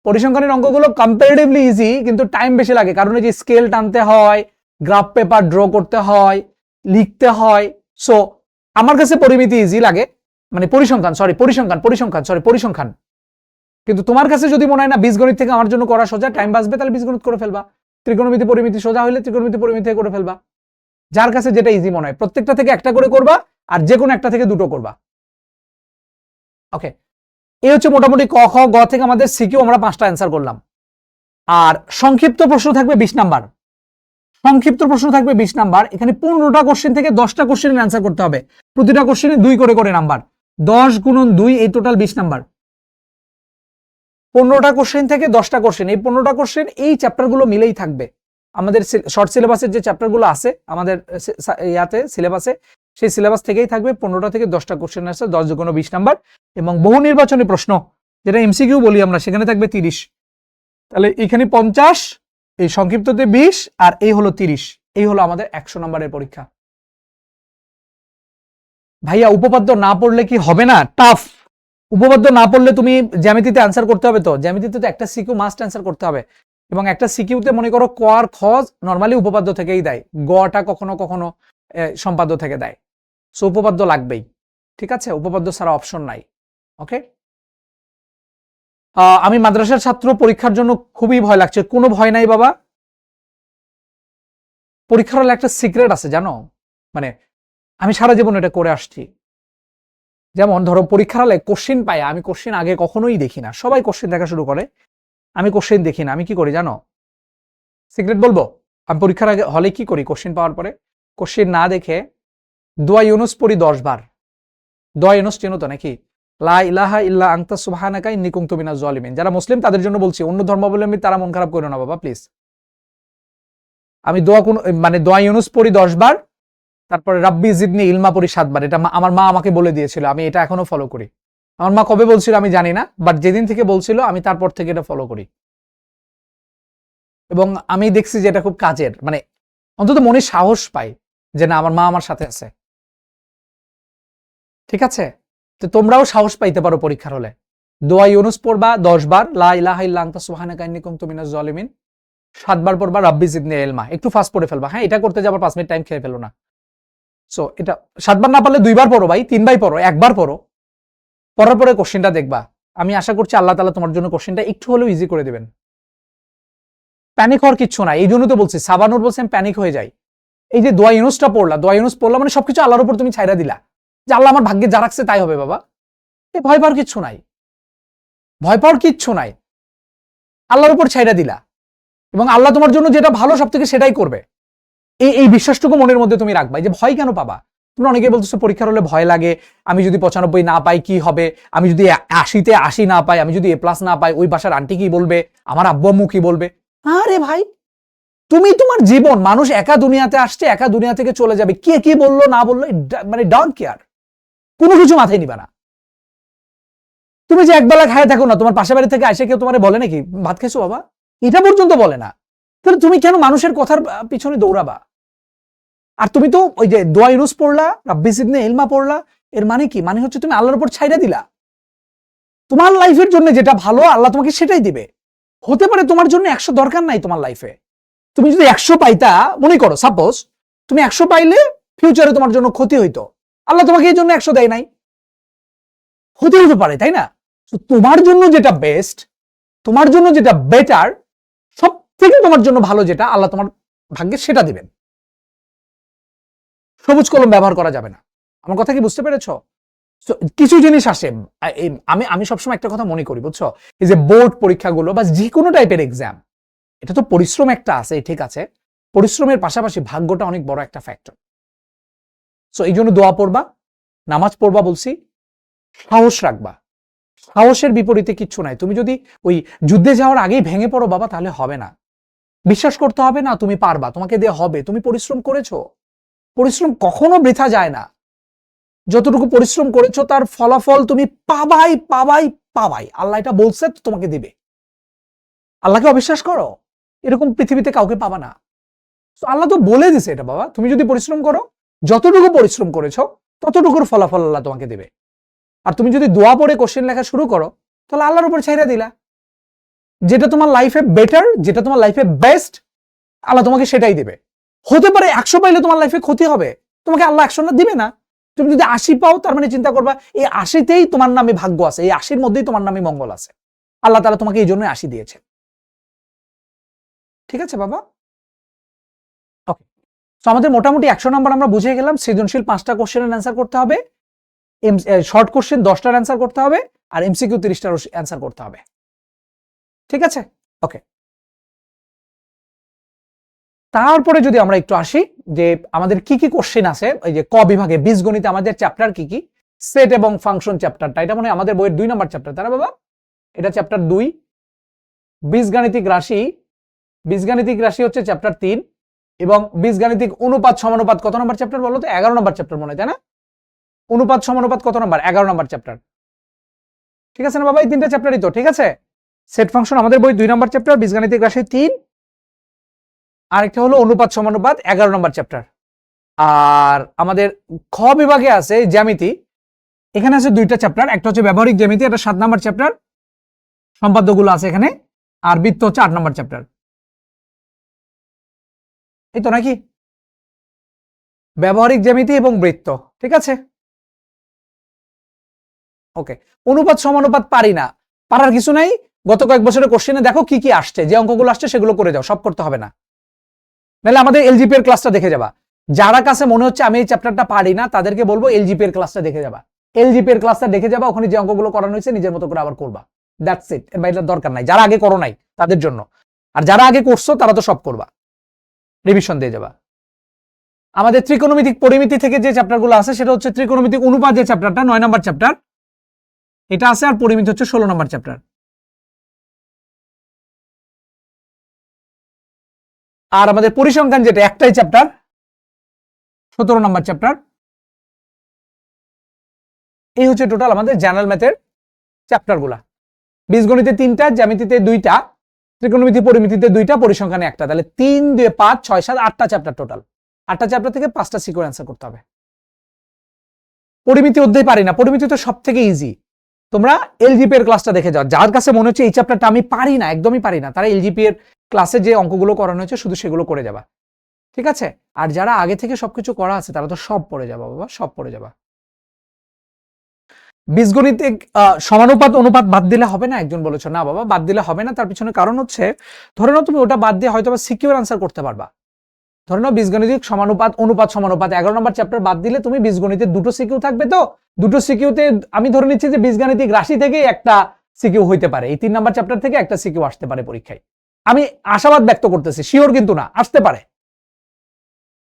পরিসংখ্যানের অঙ্কগুলো কম্পারেটিভলি ইজি, কিন্তু টাইম বেশি লাগে, কারণ এই যে স্কেল টানতে হয়, গ্রাফ পেপার ড্র করতে হয়, লিখতে হয়। সো আমার কাছে পরিমিতি ইজি লাগে, মানে পরিসংখ্যান। কিন্তু তোমার কাছে যদি মনে হয় না বীজগণিত থেকে আমার জন্য করা সোজা, টাইম বাঁচবে, তাহলে বীজগণিত করে ফেলবা। ত্রিকোণমিতি পরিমিতি সোজা হলে ত্রিকোণমিতি পরিমিতি করে ফেলবা। যার কাছে যেটা ইজি মনে হয় প্রত্যেকটা থেকে একটা করে করবা, আর যে কোনো একটা থেকে 2টো করবা। ওকে, এই হচ্ছে মোটামুটি ক খ গ থেকে আমাদের সিকিউ আমরা 5টা অ্যান্সার করলাম। আর সংক্ষিপ্ত প্রশ্ন থাকবে 20 নাম্বার। সংক্ষিপ্ত প্রশ্ন থাকবে 20 নাম্বার। এখানে 15টা কোশ্চেন থেকে 10টা কোশ্চেনের অ্যান্সার করতে হবে। প্রতিটা কোশ্চেনে 2 করে করে নাম্বার, 10 গুণন 2, এই টোটাল 20 নাম্বার। 15টা কোশ্চেন থেকে 10টা কোশ্চেন, এই 15টা কোশ্চেন এই চ্যাপ্টারগুলো মিলেই থাকবে। আমাদের শর্ট সিলেবাসের যে চ্যাপ্টারগুলো আছে আমাদের ইয়াতে সিলেবাসে, সেই সিলেবাস থেকেই থাকবে। 15টা থেকে 10টা কোশ্চেন আছে, 10 গুণ 20 নাম্বার। এবং বহু নির্বাচনী প্রশ্ন যেটা এমসিকিউ বলি আমরা, সেখানে থাকবে 30। তাহলে এখানে 50, এই সংক্ষিপ্ততে 20, আর এই হলো 30। এই হলো আমাদের 100 নম্বরের পরীক্ষা। ভাইয়া উপপাদ্য না পড়লে কি হবে না? টাফ। উপপাদ্য না পড়লে তুমি জ্যামিতিতে অ্যান্সার করতে হবে, তো জ্যামিতিতে তো একটা সিকিউ মাস্ট অ্যান্সার করতে হবে। এবং একটা সিকিউতে মনে করো ক আর খ নর্মালি উপপাদ্য থেকেই দেয়, গটা কখনো কখনো সম্পাদ্য থেকে দেয়। সো উপপাদ্য লাগবেই, ঠিক আছে? উপপাদ্য ছাড়া অপশন নাই। ওকে, আমি মাদ্রাসার ছাত্র, পরীক্ষার জন্য খুবই ভয় লাগছে। কোনো ভয় নাই বাবা, পরীক্ষার হলে একটা সিক্রেট আছে জানো, মানে আমি সারা জীবন এটা করে আসছি। যেমন ধরো পরীক্ষার হলে কোশ্চেন পাই, আমি কোশ্চেন আগে কখনোই দেখি না, সবাই কোশ্চেন দেখা শুরু করে, আমি কোশ্চেন দেখি না। আমি কি করি জানো? সিক্রেট বলবো, আমি পরীক্ষার আগে হলে কি করি, কোশ্চেন পাওয়ার পরে কোশ্চেন না দেখে দোয়া ইউনুস পড়ি 10 বার। দোয়া ইউনুস চেনো তো নাকি? লা ইলাহা ইল্লা আনতা সুবহানাকা ইন্নী কুনতু মিনাজ জালিমিন। যারা মুসলিম তাদের জন্য বলছি, অন্য ধর্মাবলম্বী তারা মন খারাপ করো না বাবা প্লিজ। আমি দোয়া ইউনুস পড়ি 10 বার, তারপরে রাব্বি জিদনি ইলমা পড়ি 7 বার। এটা আমার মা আমাকে বলে দিয়েছিল, আমি এটা এখনো ফলো করি। আমার মা কবে বলছিল আমি জানি না, বাট যেদিন থেকে বলছিল আমি তারপর থেকে এটা ফলো করি। এবং আমি দেখছি যে এটা খুব কাজের, মানে অন্তত মনে সাহস পাই যে না আমার মা আমার সাথে আছে। ঠিক আছে, তো তোমরাও সাহস পাইতে পারো পরীক্ষার হলে। দোয়া ইউনুস পড়বা 10 বার, লা ইলাহা ইল্লা আনতা সুবহানাকা ইন্নী কুনতু মিনাজ জালিমিন 7 বার পড়বা, রাব্বি জিদনি ইলমা একটু ফাস্ট পড়ে ফেলবা। হ্যাঁ, এটা করতে যাবার 5 মিনিট টাইম খেয়ে ফেলো না। সো এটা 7 বার না পারলে 2 বার পড়ো ভাই, 3 বার পড়ো, 1 বার পড়ো। পড়ার পরে কোশ্চেনটা দেখবা, আমি আশা করছি আল্লাহ তাআলা তোমার জন্য কোশ্চেনটা একটু হলেও ইজি করে দিবেন। প্যানিক হওয়ার কিচ্ছু না, এই জন্য তো বলছি, সাবানুর বলছেন প্যানিক হয়ে যায়। এই যে দোয়া ইউনুসটা পড়লা, দোয়া ইউনুস পড়লা মানে সবকিছু আল্লাহর উপর তুমি ছাইরা দিলা যে আল্লাহ আমার ভাগ্যে যা রাখছে তাই হবে বাবা। এই ভয় পাওয়ার কিচ্ছু নাই, ভয় পাওয়ার কিচ্ছু নাই, আল্লাহর উপর ছাইরা দিলা এবং আল্লাহ তোমার জন্য যেটা ভালো সব থেকে সেটাই করবে। এই বিশ্বাসটুকু মনের মধ্যে তুমি রাখবা। যে ভয় কেন পাবা? তুমি অনেকে বলতেছো পরীক্ষার হলে ভয় লাগে, আমি যদি 95 না পাই কি হবে, আমি যদি 80-তে 80 না পাই, আমি যদি A+ না পাই, ওই বাসার আন্টি কি বলবে, আমার আব্বু আম্মু কি বলবে। আরে ভাই, তুমি তোমার জীবন, মানুষ একা দুনিয়াতে আসছে, একা দুনিয়া থেকে চলে যাবে, কে কি বললো না বললো মানে ডোন্ট কেয়ার, কোনো কিছু মাথায় নিবা না। তুমি যে একবেলা খায় থাকো না, তোমার পাশের বাড়ি থেকে আসে কেউ তোমার বলে নাকি ভাত খেয়েছো বাবা? এটা পর্যন্ত বলে না। তাহলে তুমি কেন মানুষের কথার পিছনে দৌড়াবা? আর তুমি তো ওই যে দোয়া ইউনুস পড়লা, রাব্বি জিদনি ইলমা পড়লা, এর মানে কি? মানে হচ্ছে তুমি আল্লাহর উপর ছাইড়া দিলা। তোমার লাইফের জন্য যেটা ভালো আল্লাহ তোমাকে সেটাই দিবে। হতে পারে তোমার জন্য 100 দরকার নাই তোমার লাইফে। তুমি যদি 100 পাইতা, মনে করো সাপোজ তুমি 100 পাইলে ফিউচারে তোমার জন্য ক্ষতি হইতো, আল্লাহ তোমাকে এই জন্য 100 দেয় নাই, ক্ষতি হতে পারে, তাই না? তোমার জন্য যেটা বেস্ট, তোমার জন্য যেটা বেটার, সব থেকে তোমার জন্য ভালো যেটা আল্লাহ তোমার ভাগ্যে সেটা দিবেন। সবুজ কলম ব্যবহার করা যাবে না। আমার কথা কি বুঝতে পেরেছ? কিছু জিনিস আসে, আমি সবসময় একটা কথা মনে করি, বুঝছো, এই যে বোর্ড পরীক্ষাগুলো বা যে কোনো টাইপের এক্সাম, এটা তো পরিশ্রম একটা আছে, ঠিক আছে, পরিশ্রমের পাশাপাশি ভাগ্যটা অনেক বড় একটা ফ্যাক্টর। সো এই জন্য দোয়া পড়বা, নামাজ পড়বা বলছি, সাহস রাখবা। সাহসের বিপরীতে কিচ্ছু নাই। তুমি যদি ওই যুদ্ধে যাওয়ার আগেই ভেঙে পড়ো বাবা, তাহলে হবে না। বিশ্বাস করতে হবে না তুমি পারবা, তোমাকে দিয়ে হবে, তুমি পরিশ্রম করেছো, পরিশ্রম কখনো বৃথা যায় না। যতটুকু পরিশ্রম করেছো তার ফলাফল তুমি পাবাই পাবাই পাবাই। আল্লাহ এটা বলছে, তোমাকে দিবে। আল্লাহকে অবিশ্বাস করো, এরকম পৃথিবীতে কাউকে পাবা না। আল্লাহ তো বলে দিছে এটা বাবা, তুমি যদি পরিশ্রম করো, যতটুকু পরিশ্রম করেছো ততটুকুর ফলাফল আল্লাহ তোমাকে দিবে। আর তুমি যদি দোয়া পড়ে কোশ্চেন লেখা শুরু করো, তাহলে আল্লাহর উপর ছাইড়া দিলা। যেটা তোমার লাইফে বেটার, যেটা তোমার লাইফে বেস্ট, আল্লাহ তোমাকে সেটাই দিবে। হতে পারে 100 পাইলে তোমার লাইফে ক্ষতি হবে, তোমাকে আল্লাহ 100 না দিবে না। তুমি যদি 80 পাও, তার মানে চিন্তা করবা এই 80তেই তোমার নামে ভাগ্য আছে, এই 80-র মধ্যেই তোমার নামে মঙ্গল আছে। আল্লাহ তাআলা তোমাকে এই জন্য 80 দিয়েছে। ঠিক আছে বাবা? ওকে, তো আমাদের মোটামুটি 100 নাম্বার আমরা বুঝে গেলাম। সৃজনশীল 5টা কোশ্চেনের অ্যান্সার করতে হবে, শর্ট কোশ্চেন 10টার অ্যান্সার করতে হবে, আর এমসিকিউ 30টার অ্যান্সার করতে হবে। ঠিক আছে? ওকে, তারপরে যদি আমরা একটু আসি যে আমাদের কি কি কোশ্চেন আছে, এই যে ক বিভাগে বীজগণিতে আমাদের চ্যাপ্টার কি কি, সেট এবং ফাংশন চ্যাপ্টারটা, এটা মনে হয় আমাদের বইয়ের 2 নম্বর চ্যাপ্টার, তাই না বাবা? এটা চ্যাপ্টার 2। বীজগাণিতিক রাশি, বীজগাণিতিক রাশি হচ্ছে চ্যাপ্টার 3, এবং বীজগাণিতিক অনুপাত সমানুপাত কত নম্বর চ্যাপ্টার বলো তো? 11 নম্বর চ্যাপ্টার মনে হয়, তাই না? অনুপাত সমানুপাত কত নম্বর? 11 নম্বর চ্যাপ্টার। ঠিক আছে না বাবা? এই 3টা চ্যাপ্টারই তো, ঠিক আছে। সেট ফাংশন আমাদের বই 2 নম্বর চ্যাপ্টার, বীজগাণিতিক রাশি 3, আরেকটা হলো অনুপাত সমানুপাত 11 নম্বর চ্যাপ্টার। আর আমাদের খ বিভাগে আছে জ্যামিতি, এখানে আছে 2টা চ্যাপ্টার, একটা হচ্ছে ব্যবহারিক জ্যামিতি, এটা 7 নম্বর চ্যাপ্টার, সম্পাদ্যগুলো আছে এখানে, আর বৃত্ত হচ্ছে 8 নম্বর চ্যাপ্টার। এই তো নাকি? ব্যবহারিক জ্যামিতি এবং বৃত্ত, ঠিক আছে। ওকে, অনুপাত সমানুপাত পারি না, পারার কিছু নাই। গত কয়েক বছরের কোশ্চেনে দেখো কি কি আসছে, যে অঙ্কগুলো আসছে সেগুলো করে যাও, সব করতে হবে না। নাহলে আমাদের এলজিপি এর ক্লাসটা দেখে যাবা। যারা কাছে মনে হচ্ছে আমি এই চ্যাপ্টারটা পারি না, তাদেরকে বলবো এলজিপি এর ক্লাসটা দেখে যাবা। এলজিপি এর ক্লাসটা দেখে যাবা, ওখানে যে অঙ্কগুলো করানো হয়েছে নিজের মতো করে আবার করবা। দ্যাটস ইট, এর বাইরে দরকার নাই। যারা আগে করো নাই তাদের জন্য, আর যারা আগে করছো তারা তো সব করবা, রিভিশন দিয়ে যাবা। আমাদের ত্রিকোণমিতিক পরিমিতি থেকে যে চ্যাপ্টারগুলো আছে সেটা হচ্ছে ত্রিকোণমিতিক অনুপাত, যে চ্যাপ্টারটা 9 নম্বর চ্যাপ্টার এটা আছে, আর পরিমিতি হচ্ছে 16 নম্বর চ্যাপ্টার। আর আমাদের পরিসংখ্যান যেটা একটাই চ্যাপ্টার, 17 নম্বর চ্যাপ্টার। এই হচ্ছে টোটাল আমাদের জেনারেল ম্যাথের চ্যাপ্টারগুলা। বীজগণিতে 3টা, জ্যামিতিতে 2টা, ত্রিকোণমিতি পরিমিতিতে 2টা, পরিসংখ্যানে 1টা। তাহলে 3, 2, 5, 6, 7, 8টা চ্যাপ্টার টোটাল। 8টা চ্যাপ্টার থেকে 5টা সিকিউর অ্যান্সার করতে হবে। পরিমিতি অধ্যায় পারি না, পরিমিতি তো সব থেকে ইজি। তোমরা এলজিপি এর ক্লাসটা দেখে যাও। যার কাছে মনে হচ্ছে এই চ্যাপ্টারটা আমি পারি না, একদমই পারি না, তারা এলজিপি এর ক্লাসে যে অঙ্কগুলো করানো হয়েছে শুধু সেগুলো করে যাবা, ঠিক আছে। আর যারা আগে থেকে সবকিছু করা আছে তারা তো সব পড়ে যাবা বাবা, সব পড়ে যাবা। বীজগণিতে সমানুপাত অনুপাত বাদ দিলে হবে না, একজন বলেছো না বাবা বাদ দিলে হবে না। তার পিছনে কারণ হচ্ছে, ধরে নাও তুমি ওটা বাদ দিয়ে হয়তো সিকিউর অ্যান্সার করতে পারবা, ধরে নাও বীজগণিতিক সমানুপাত অনুপাত সমানুপাত 11 নম্বর চ্যাপ্টার বাদ দিলে তুমি বীজগণিতের দুটো সিকিউ থাকবে, তো দুটো সিকিউতে আমি ধরে নিচ্ছি যে বীজগাণিতিক রাশি থেকে একটা সিকিউ হইতে পারে, এই 3 নম্বর চ্যাপ্টার থেকে একটা সিকিউ আসতে পারে পরীক্ষায়। আমি আশাবাদ ব্যক্ত করতেছি, শিওর কিন্তু না, আসতে পারে।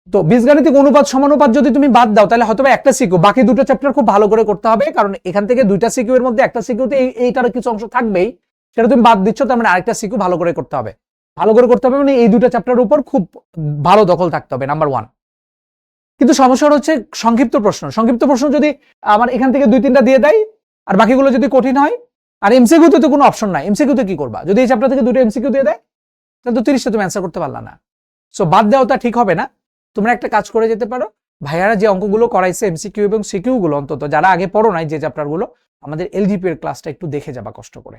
তো বীজগাণিতিক অনুপাত সমানুপাত যদি তুমি বাদ দাও তাহলে হয়তো একটা সিকিউ, বাকি দুটো চ্যাপ্টার খুব ভালো করে করতে হবে, কারণ এখান থেকে দুইটা সিকিউ এর মধ্যে একটা সিকিউতে এইটার কিছু অংশ থাকবেই, সেটা তুমি বাদ দিচ্ছ, তার মানে আরেকটা সিকিউ ভালো করে করতে হবে। ভালো করে করতে হবে মানে এই দুটো চ্যাপ্টারের উপর খুব ভালো দখল থাকতে হবে, নাম্বার 1। কিন্তু সমস্যা হচ্ছে সংক্ষিপ্ত প্রশ্ন, সংক্ষিপ্ত প্রশ্ন যদি আমার এখান থেকে 2-3টা দিয়ে দেয় আর বাকিগুলো যদি কঠিন হয়, আর এমসিকিউতে তো কোনো অপশন নাই, এমসিকিউতে কি করবা? যদি এই চ্যাপ্টার থেকে দুটো এমসিকিউ দিয়ে দেয় তাহলে তো 30টা তুমি অ্যান্সার করতে পারলা না। সো বাদ দেওয়াটা ঠিক হবে না। তোমরা একটা কাজ করে যেতে পারো, ভাইয়ারা যে অঙ্কগুলো করাইছে এমসিকিউ এবং সিকিউ গুলো, অন্তত যারা আগে পড়ো নাই যে চ্যাপ্টার গুলো, আমাদের এলজিপি এর ক্লাসটা একটু দেখে যাবা কষ্ট করে,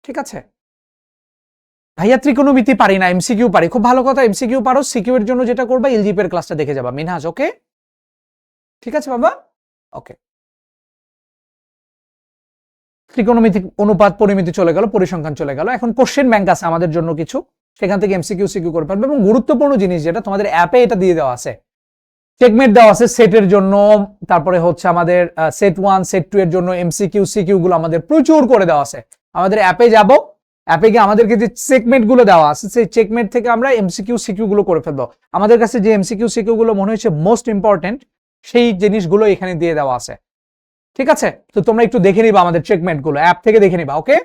ঠিক আছে? ভাইয়া ত্রিকোণমিতি পারি না, এমসিকিউ পারি, খুব ভালো কথা, এমসিকিউ পারো, সিকিউ এর জন্য যেটা করবা এলজিপি এর ক্লাসটা দেখে যাবা। মিনহাজ, ওকে, ঠিক আছে বাবা, ওকে। ত্রিকোণমিতি অনুপাত পরিমিতি চলে গেল, পরিসংখ্যান চলে গেল, এখন কোশ্চেন ব্যাংক আছে আমাদের জন্য কিছু, সেখান থেকে এমসিকিউ সিকিউ করে পারবে। এবং গুরুত্বপূর্ণ জিনিস যেটা তোমাদের অ্যাপে এটা দিয়ে দেওয়া আছে, চেকমেট দেওয়া আছে সেটের জন্য, তারপরে হচ্ছে আমাদের সেট 1 সেট 2 এর জন্য এমসিকিউ সিকিউ গুলো আমাদের প্রচুর করে দেওয়া আছে। আমাদের অ্যাপে যাব, অ্যাপে গিয়ে আমাদেরকে যে চেকমেট গুলো দেওয়া আছে সেই চেকমেট থেকে আমরা এমসিকিউ সিকিউ গুলো করে ফেলবো। আমাদের কাছে যে এমসিকিউ সিকিউ গুলো মনে হচ্ছে মোস্ট ইম্পর্টেন্ট সেই জিনিসগুলো এখানে দিয়ে দেওয়া আছে, ঠিক আছে? তো তোমরা একটু দেখে নিবা, আমাদের চেকমেট গুলো অ্যাপ থেকে দেখে নিবা, ওকে?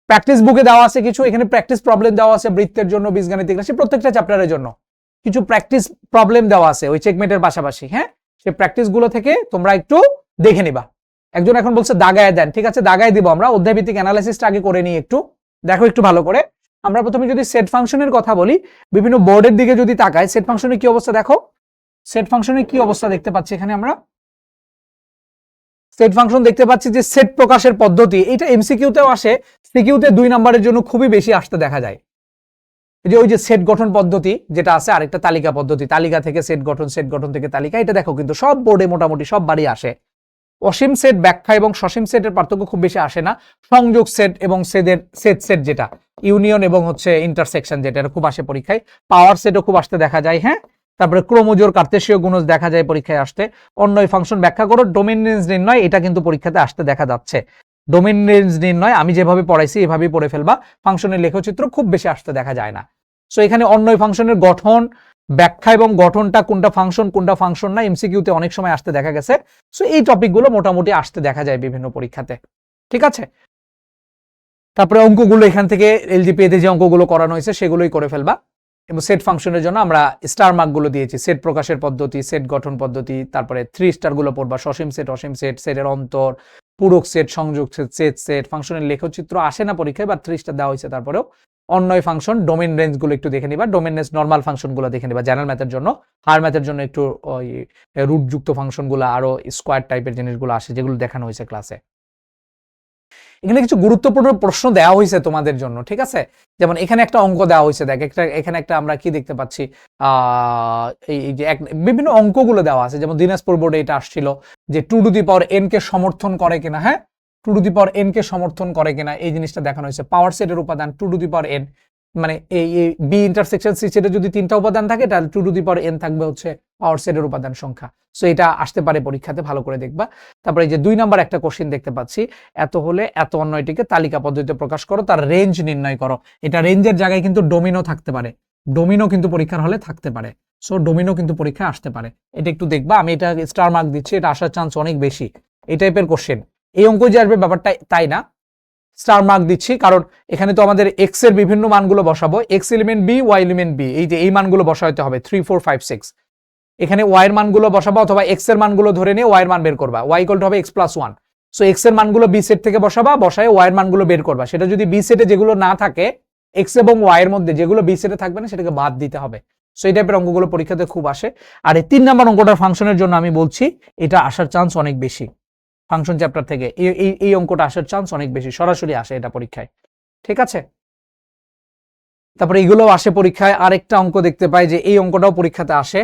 প্র্যাকটিস বুকে দেওয়া আছে কিছু, এখানে প্র্যাকটিস প্রবলেম দেওয়া আছে বৃত্তের জন্য, বীজগাণিতিক রাশি, প্রত্যেকটা চ্যাপ্টারের জন্য কিছু প্র্যাকটিস প্রবলেম দেওয়া আছে ওই চেকমেটের পাশাপাশি। হ্যাঁ, সেই প্র্যাকটিস গুলো থেকে তোমরা একটু দেখে নিবা। একজন এখন বলছে দাগায় দেন, ঠিক আছে, দাগায় দিব আমরা। অধ্যায় ভিত্তিক অ্যানালাইসিসটা আগে করে নিই, একটু দেখো একটু ভালো করে। আমরা প্রথমে যদি সেট ফাংশনের কথা বলি, বিভিন্ন বোর্ডের দিকে যদি তাকাই, সেট ফাংশনের কি অবস্থা দেখো, সেট ফাংশনের কি অবস্থা দেখতে পাচ্ছি এখানে আমরা। সেট ফাংশন দেখতে পাচ্ছি যে সেট প্রকাশের পদ্ধতি, এটা এমসিকিউতেও আসে, সিকিউতে 2 নম্বরের জন্য খুবই বেশি আসতে দেখা যায়। যে ওই যে সেট গঠন পদ্ধতি যেটা আছে, আরেকটা তালিকা পদ্ধতি, তালিকা থেকে সেট গঠন, সেট গঠন থেকে তালিকা, এটা দেখো কিন্তু সব বোর্ডে মোটামুটি সব বাড়ি আসে। অসীম সেট ব্যাখ্যা এবং সসীম সেটের পার্থক্য খুব বেশি আসে না। সংযোগ সেট এবং সেট যেটা ইউনিয়ন এবং হচ্ছে ইন্টারসেকশন যেটা, এটা খুব আসে পরীক্ষায়। পাওয়ার সেটও খুব আসতে দেখা যায়। হ্যাঁ, তারপরে ক্রোমোজোর কার্তেশীয় গুণজ দেখা যায় পরীক্ষায় আসতে। অন্যয় ফাংশন ব্যাখ্যা করো, ডোমেইন রেঞ্জ নির্ণয়, এটা কিন্তু পরীক্ষাতে আসতে দেখা যাচ্ছে। ডোমেইন রেঞ্জ নির্ণয় আমি যেভাবে পড়াইছি এভাবেই পড়ে ফেলবা, ফাংশনের লেখচিত্র খুব বেশি আসতে দেখা যায় না। সো এখানে অন্যয় ফাংশনের গঠন ব্যাখ্যা এবং গঠনটা কোনটা ফাংশন না, এমসিকিউতে অনেক সময় আসতে দেখা গেছে। সো এই টপিকগুলো মোটামুটি আসতে দেখা যায় বিভিন্ন পরীক্ষাতে, ঠিক আছে? তারপরে অঙ্কগুলো এখান থেকে এলজিপি তে যে অঙ্কগুলো করানো হয়েছে সেগুলোই করে ফেলবা। এবং সেট ফাংশনের জন্য আমরা স্টার মার্ক গুলো দিয়েছি, সেট প্রকাশের পদ্ধতি, সেট গঠন পদ্ধতি, তারপরে 3 স্টার গুলো পড়বা, সসীম সেট, অসীম সেট, সেটের অন্তর, পূরক সেট, সংযোগ সেট, সেট ফাংশনের লেখচিত্র আসে না পরীক্ষায়, বা 3 স্টার দেওয়া হয়েছে। তারপরেও অন্যয় ফাংশন, ডোমেইন রেঞ্জ গুলো একটু দেখে নিবা, ডোমেইন রেঞ্জ নরমাল ফাংশন গুলো দেখে নিবা জেনারেল ম্যাথের জন্য। হায়ার ম্যাথের জন্য একটু ওই রুট যুক্ত ফাংশন গুলো, আরো স্কোয়ার টাইপের জিনিসগুলো আসে যেগুলো দেখানো হয়েছে ক্লাসে। এখানে কিছু গুরুত্বপূর্ণ প্রশ্ন দেওয়া হয়েছে তোমাদের জন্য, ঠিক আছে? যেমন এখানে একটা অঙ্ক দেওয়া হয়েছে, দেখ এখানে একটা আমরা কি দেখতে পাচ্ছি, এই যে বিভিন্ন অঙ্কগুলো দেওয়া আছে। যেমন দিনাজপুর বোর্ডে এটা আসছিল যে 2n কে সমর্থন করে কিনা। হ্যাঁ, 2n কে সমর্থন করে কিনা এই জিনিসটা দেখানো হয়েছে। পাওয়ার সেটের উপাদান 2n, মানে এই বি ইন্টারসেকশন সি সেটে যদি 3টা উপাদান থাকে তাহলে 2n থাকবে হচ্ছে পাওয়ার সেটের উপাদান সংখ্যা। সো এটা আসতে পারে পরীক্ষাতে, ভালো করে দেখবা। তারপরে এই যে 2 নাম্বার একটা কোশ্চেন দেখতে পাচ্ছি, এত হলে এত অন্যটিকে তালিকা পদ্ধতিতে প্রকাশ করো, তার রেঞ্জ নির্ণয় করো। এটা রেঞ্জের জায়গায় কিন্তু ডোমিনো থাকতে পারে, ডোমিনো কিন্তু পরীক্ষার হলে থাকতে পারে। সো ডোমিনো কিন্তু পরীক্ষায় আসতে পারে, এটা একটু দেখবা। আমি এটা স্টার মার্ক দিচ্ছি, এটা আসার চান্স অনেক বেশি এই টাইপের কোশ্চেন। এই অঙ্ক যে আসবে ব্যাপারটা তাই না, স্টার মার্ক দিচ্ছি কারণ এখানে তো আমাদের এক্স এর বিভিন্ন মানগুলো বসাবো, x element b, y element b, এই যে এই মানগুলো বসাইতে হবে 3 4 5 6। এখানে ওয়াই এর মানগুলো বসাবো, অথবা এক্স এর মানগুলো ধরে নিয়ে ওয়াই এর মান বের করবা, ওয়াই ইকুয়াল টু হবে x+1। সো এক্স এর মানগুলো বি সেট থেকে বসাবা, বসায় ওয়াই এর মানগুলো বের করবা। সেটা যদি বি সেটে যেগুলো না থাকে, এক্স এবং ওয়াই এর মধ্যে যেগুলো বি সেটে থাকবে না সেটাকে বাদ দিতে হবে। সো এই টাইপের অঙ্কগুলো পরীক্ষাতে খুব আসে। আর এই 3 নাম্বার অঙ্কটার ফাংশনের জন্য আমি বলছি এটা আসার চান্স অনেক বেশি, ফাংশন চ্যাপ্টার থেকে এই অঙ্কটা আসার চান্স অনেক বেশি, সরাসরি আসে এটা পরীক্ষায়, ঠিক আছে? তারপরে এগুলো আসে পরীক্ষায়। আরেকটা অঙ্ক দেখতে পাই যে এই অঙ্কটাও পরীক্ষাতে আসে।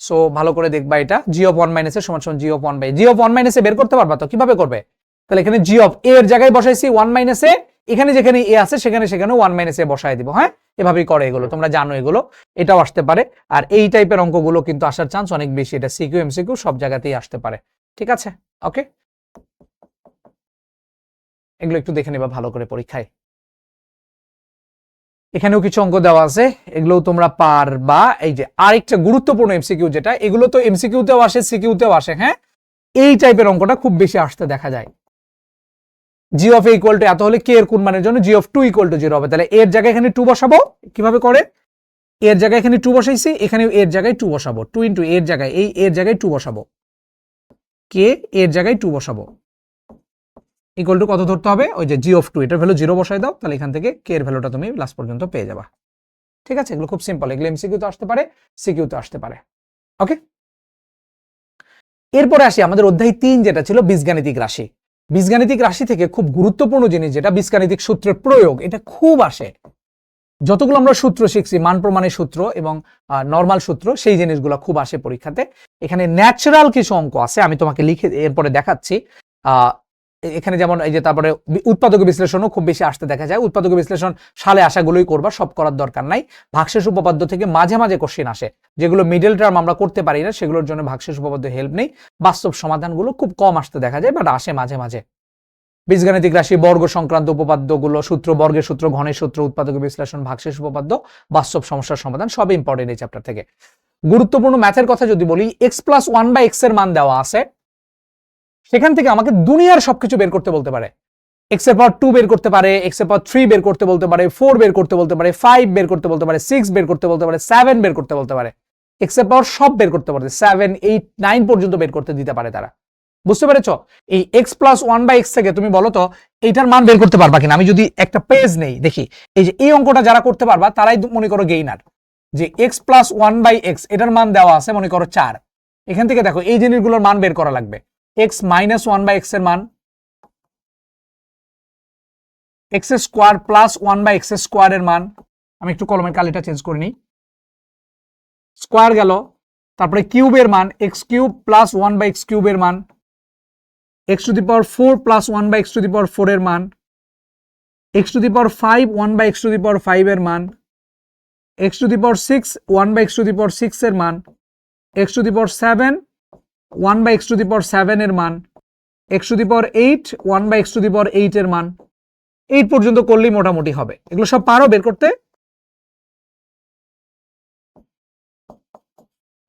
সো ভালো করে দেখবা, এটা g অফ 1 মাইনাস এ সমান সমান g of 1 by g of 1 minus a বের করতে পারবা তো? কিভাবে করবে? তাহলে এখানে g অফ a এর জায়গায় বসাইছি 1 মাইনাস এ, এখানে যেখানে এ আছে সেখানে সেখানে 1 মাইনাস এ বসায় দিব। হ্যাঁ, এভাবেই করে এগুলো, তোমরা জানো এগুলো, এটাও আসতে পারে। আর এই টাইপের অঙ্কগুলো কিন্তু আসার চান্স অনেক বেশি, এটা সিকিউ এমসিকিউ সব জায়গাতেই আসতে পারে। ঠিক আছে, ওকে, এগুলো একটু দেখে নেবা ভালো করে পরীক্ষায়। এখানেও কিছু অঙ্ক দেওয়া আছে, এগুলোও তোমরা পারবা। এই যে আরেকটা গুরুত্বপূর্ণ এমসিকিউ যেটা, এগুলো তো এমসিকিউতেও আসে সিকিউতেও আসে। হ্যাঁ, এই টাইপের অঙ্কটা খুব বেশি আসতে দেখা যায়। জি অফ এ ইকুয়াল টু এত হলে কে এর কোন মানের জন্য জি অফ 2 ইকুয়াল টু 0 হবে। তাহলে এর জায়গায় এখানে 2 বসাবো, কিভাবে করে, এর জায়গায় এখানে 2 বসাইছি, এখানে এর জায়গায় 2 বসাবো, 2 ইনটু এর জায়গায় এই এর জায়গায় 2 বসাবো, কে এর জায়গায় 2 বসাবো, ইকুয়াল টু কত ধরতে হবে, ওই যে জি অফ 2, এটার ভ্যালু 0 বসাই দাও, তাহলে এখান থেকে কে এর ভ্যালুটা তুমি লাস্ট পর্যন্ত পেয়ে যাবা। ঠিক আছে, এগুলো খুব সিম্পল, এগুলো এমসিকিউ তো আসতে পারে, সিকিউ তো আসতে পারে। ওকে, এরপরে আসি আমাদের অধ্যায় 3 যেটা ছিল বীজগাণিতিক রাশি। বীজগাণিতিক রাশি থেকে খুব গুরুত্বপূর্ণ জিনিস যেটা বীজগাণিতিক সূত্রের প্রয়োগ, এটা খুব আসে। যতগুলো আমরা সূত্র শিখছি, মান প্রমাণের সূত্র এবং নরমাল সূত্র, সেই জিনিসগুলো খুব আসে পরীক্ষাতে। এখানে ন্যাচারাল কিছু অঙ্ক আছে, আমি তোমাকে লিখে এরপরে দেখাচ্ছি। এখানে যেমন এই যে তারপরে উৎপাদক বিশ্লেষণও খুব বেশি আসতে দেখা যায়। উৎপাদক বিশ্লেষণ সালে আসাগুলোই করবা, সব করার দরকার নাই। ভাগশেষ উপপাদ্য থেকে মাঝে মাঝে কোশ্চেন আসে, যেগুলো মিডল টার্ম আমরা করতে পারি না, সেগুলোর জন্য ভাগশেষ উপপাদ্য হেল্প নেই। বাস্তব সমাধানগুলো খুব কম আসতে দেখা যায়, বাট আসে মাঝে মাঝে। বীজগাণিতিক রাশি, বর্গ সংক্রান্ত উপপাদ্যগুলো, সূত্র, বর্গের সূত্র, ঘনের সূত্র, উৎপাদক বিশ্লেষণ, ভাগশেষ উপপাদ্য, বাস্তব সমস্যার সমাধান, সব ইম্পর্টেন্ট এই চ্যাপ্টার থেকে। গুরুত্বপূর্ণ ম্যাথের কথা যদি বলি, এক্স প্লাস 1/x এর মান দেওয়া আছে, সেখান থেকে আমাকে দুনিয়ার সবকিছু বের করতে বলতে পারে। এক্স এর পাওয়ার 2 বের করতে পারে, এক্স এর পাওয়ার 3 বের করতে বলতে পারে, 4 বের করতে বলতে পারে, 5 বের করতে বলতে পারে, 6 বের করতে বলতে পারে, 7 বের করতে বলতে পারে। এক্স এর পাওয়ার সব বের করতে পারে, 7, 8, 9 পর্যন্ত বের করতে দিতে পারে তারা। বুঝতে পেরেছো? এই এক্স প্লাস 1/x থেকে তুমি বলো তো এইটার মান বের করতে পারবা কিনা। আমি যদি একটা পেজ নেই, দেখি এই যে এই অঙ্কটা যারা করতে পারবা তারাই মনে করো গেইনার। যে এক্স প্লাস 1/x এটার মান দেওয়া আছে মনে করো 4, এখান থেকে দেখো এই জিনিসগুলোর মান বের করা লাগবে। এক্স মাইনাস 1/x এর মান, x square plus 1/x square এর মান, আমি একটু কলমের কালিটা চেঞ্জ করে নিই, স্কোয়ার গেল, তারপরে কিউবের মান এক্স কিউব প্লাস 1/x কিউবের মান, x to the power 4 plus 1/x to the power 4 এর মান, x to the power 5 1/x to the power 5 এর মান, x to the power 6 1/x to the power 6 এর মান, x to the power 7 1/x to the power 7 এর মান, x to the power 8 1/x to the power 8 এর মান। 8 পর্যন্ত করলেই মোটামুটি হবে। এগুলো সব পারো বের করতে?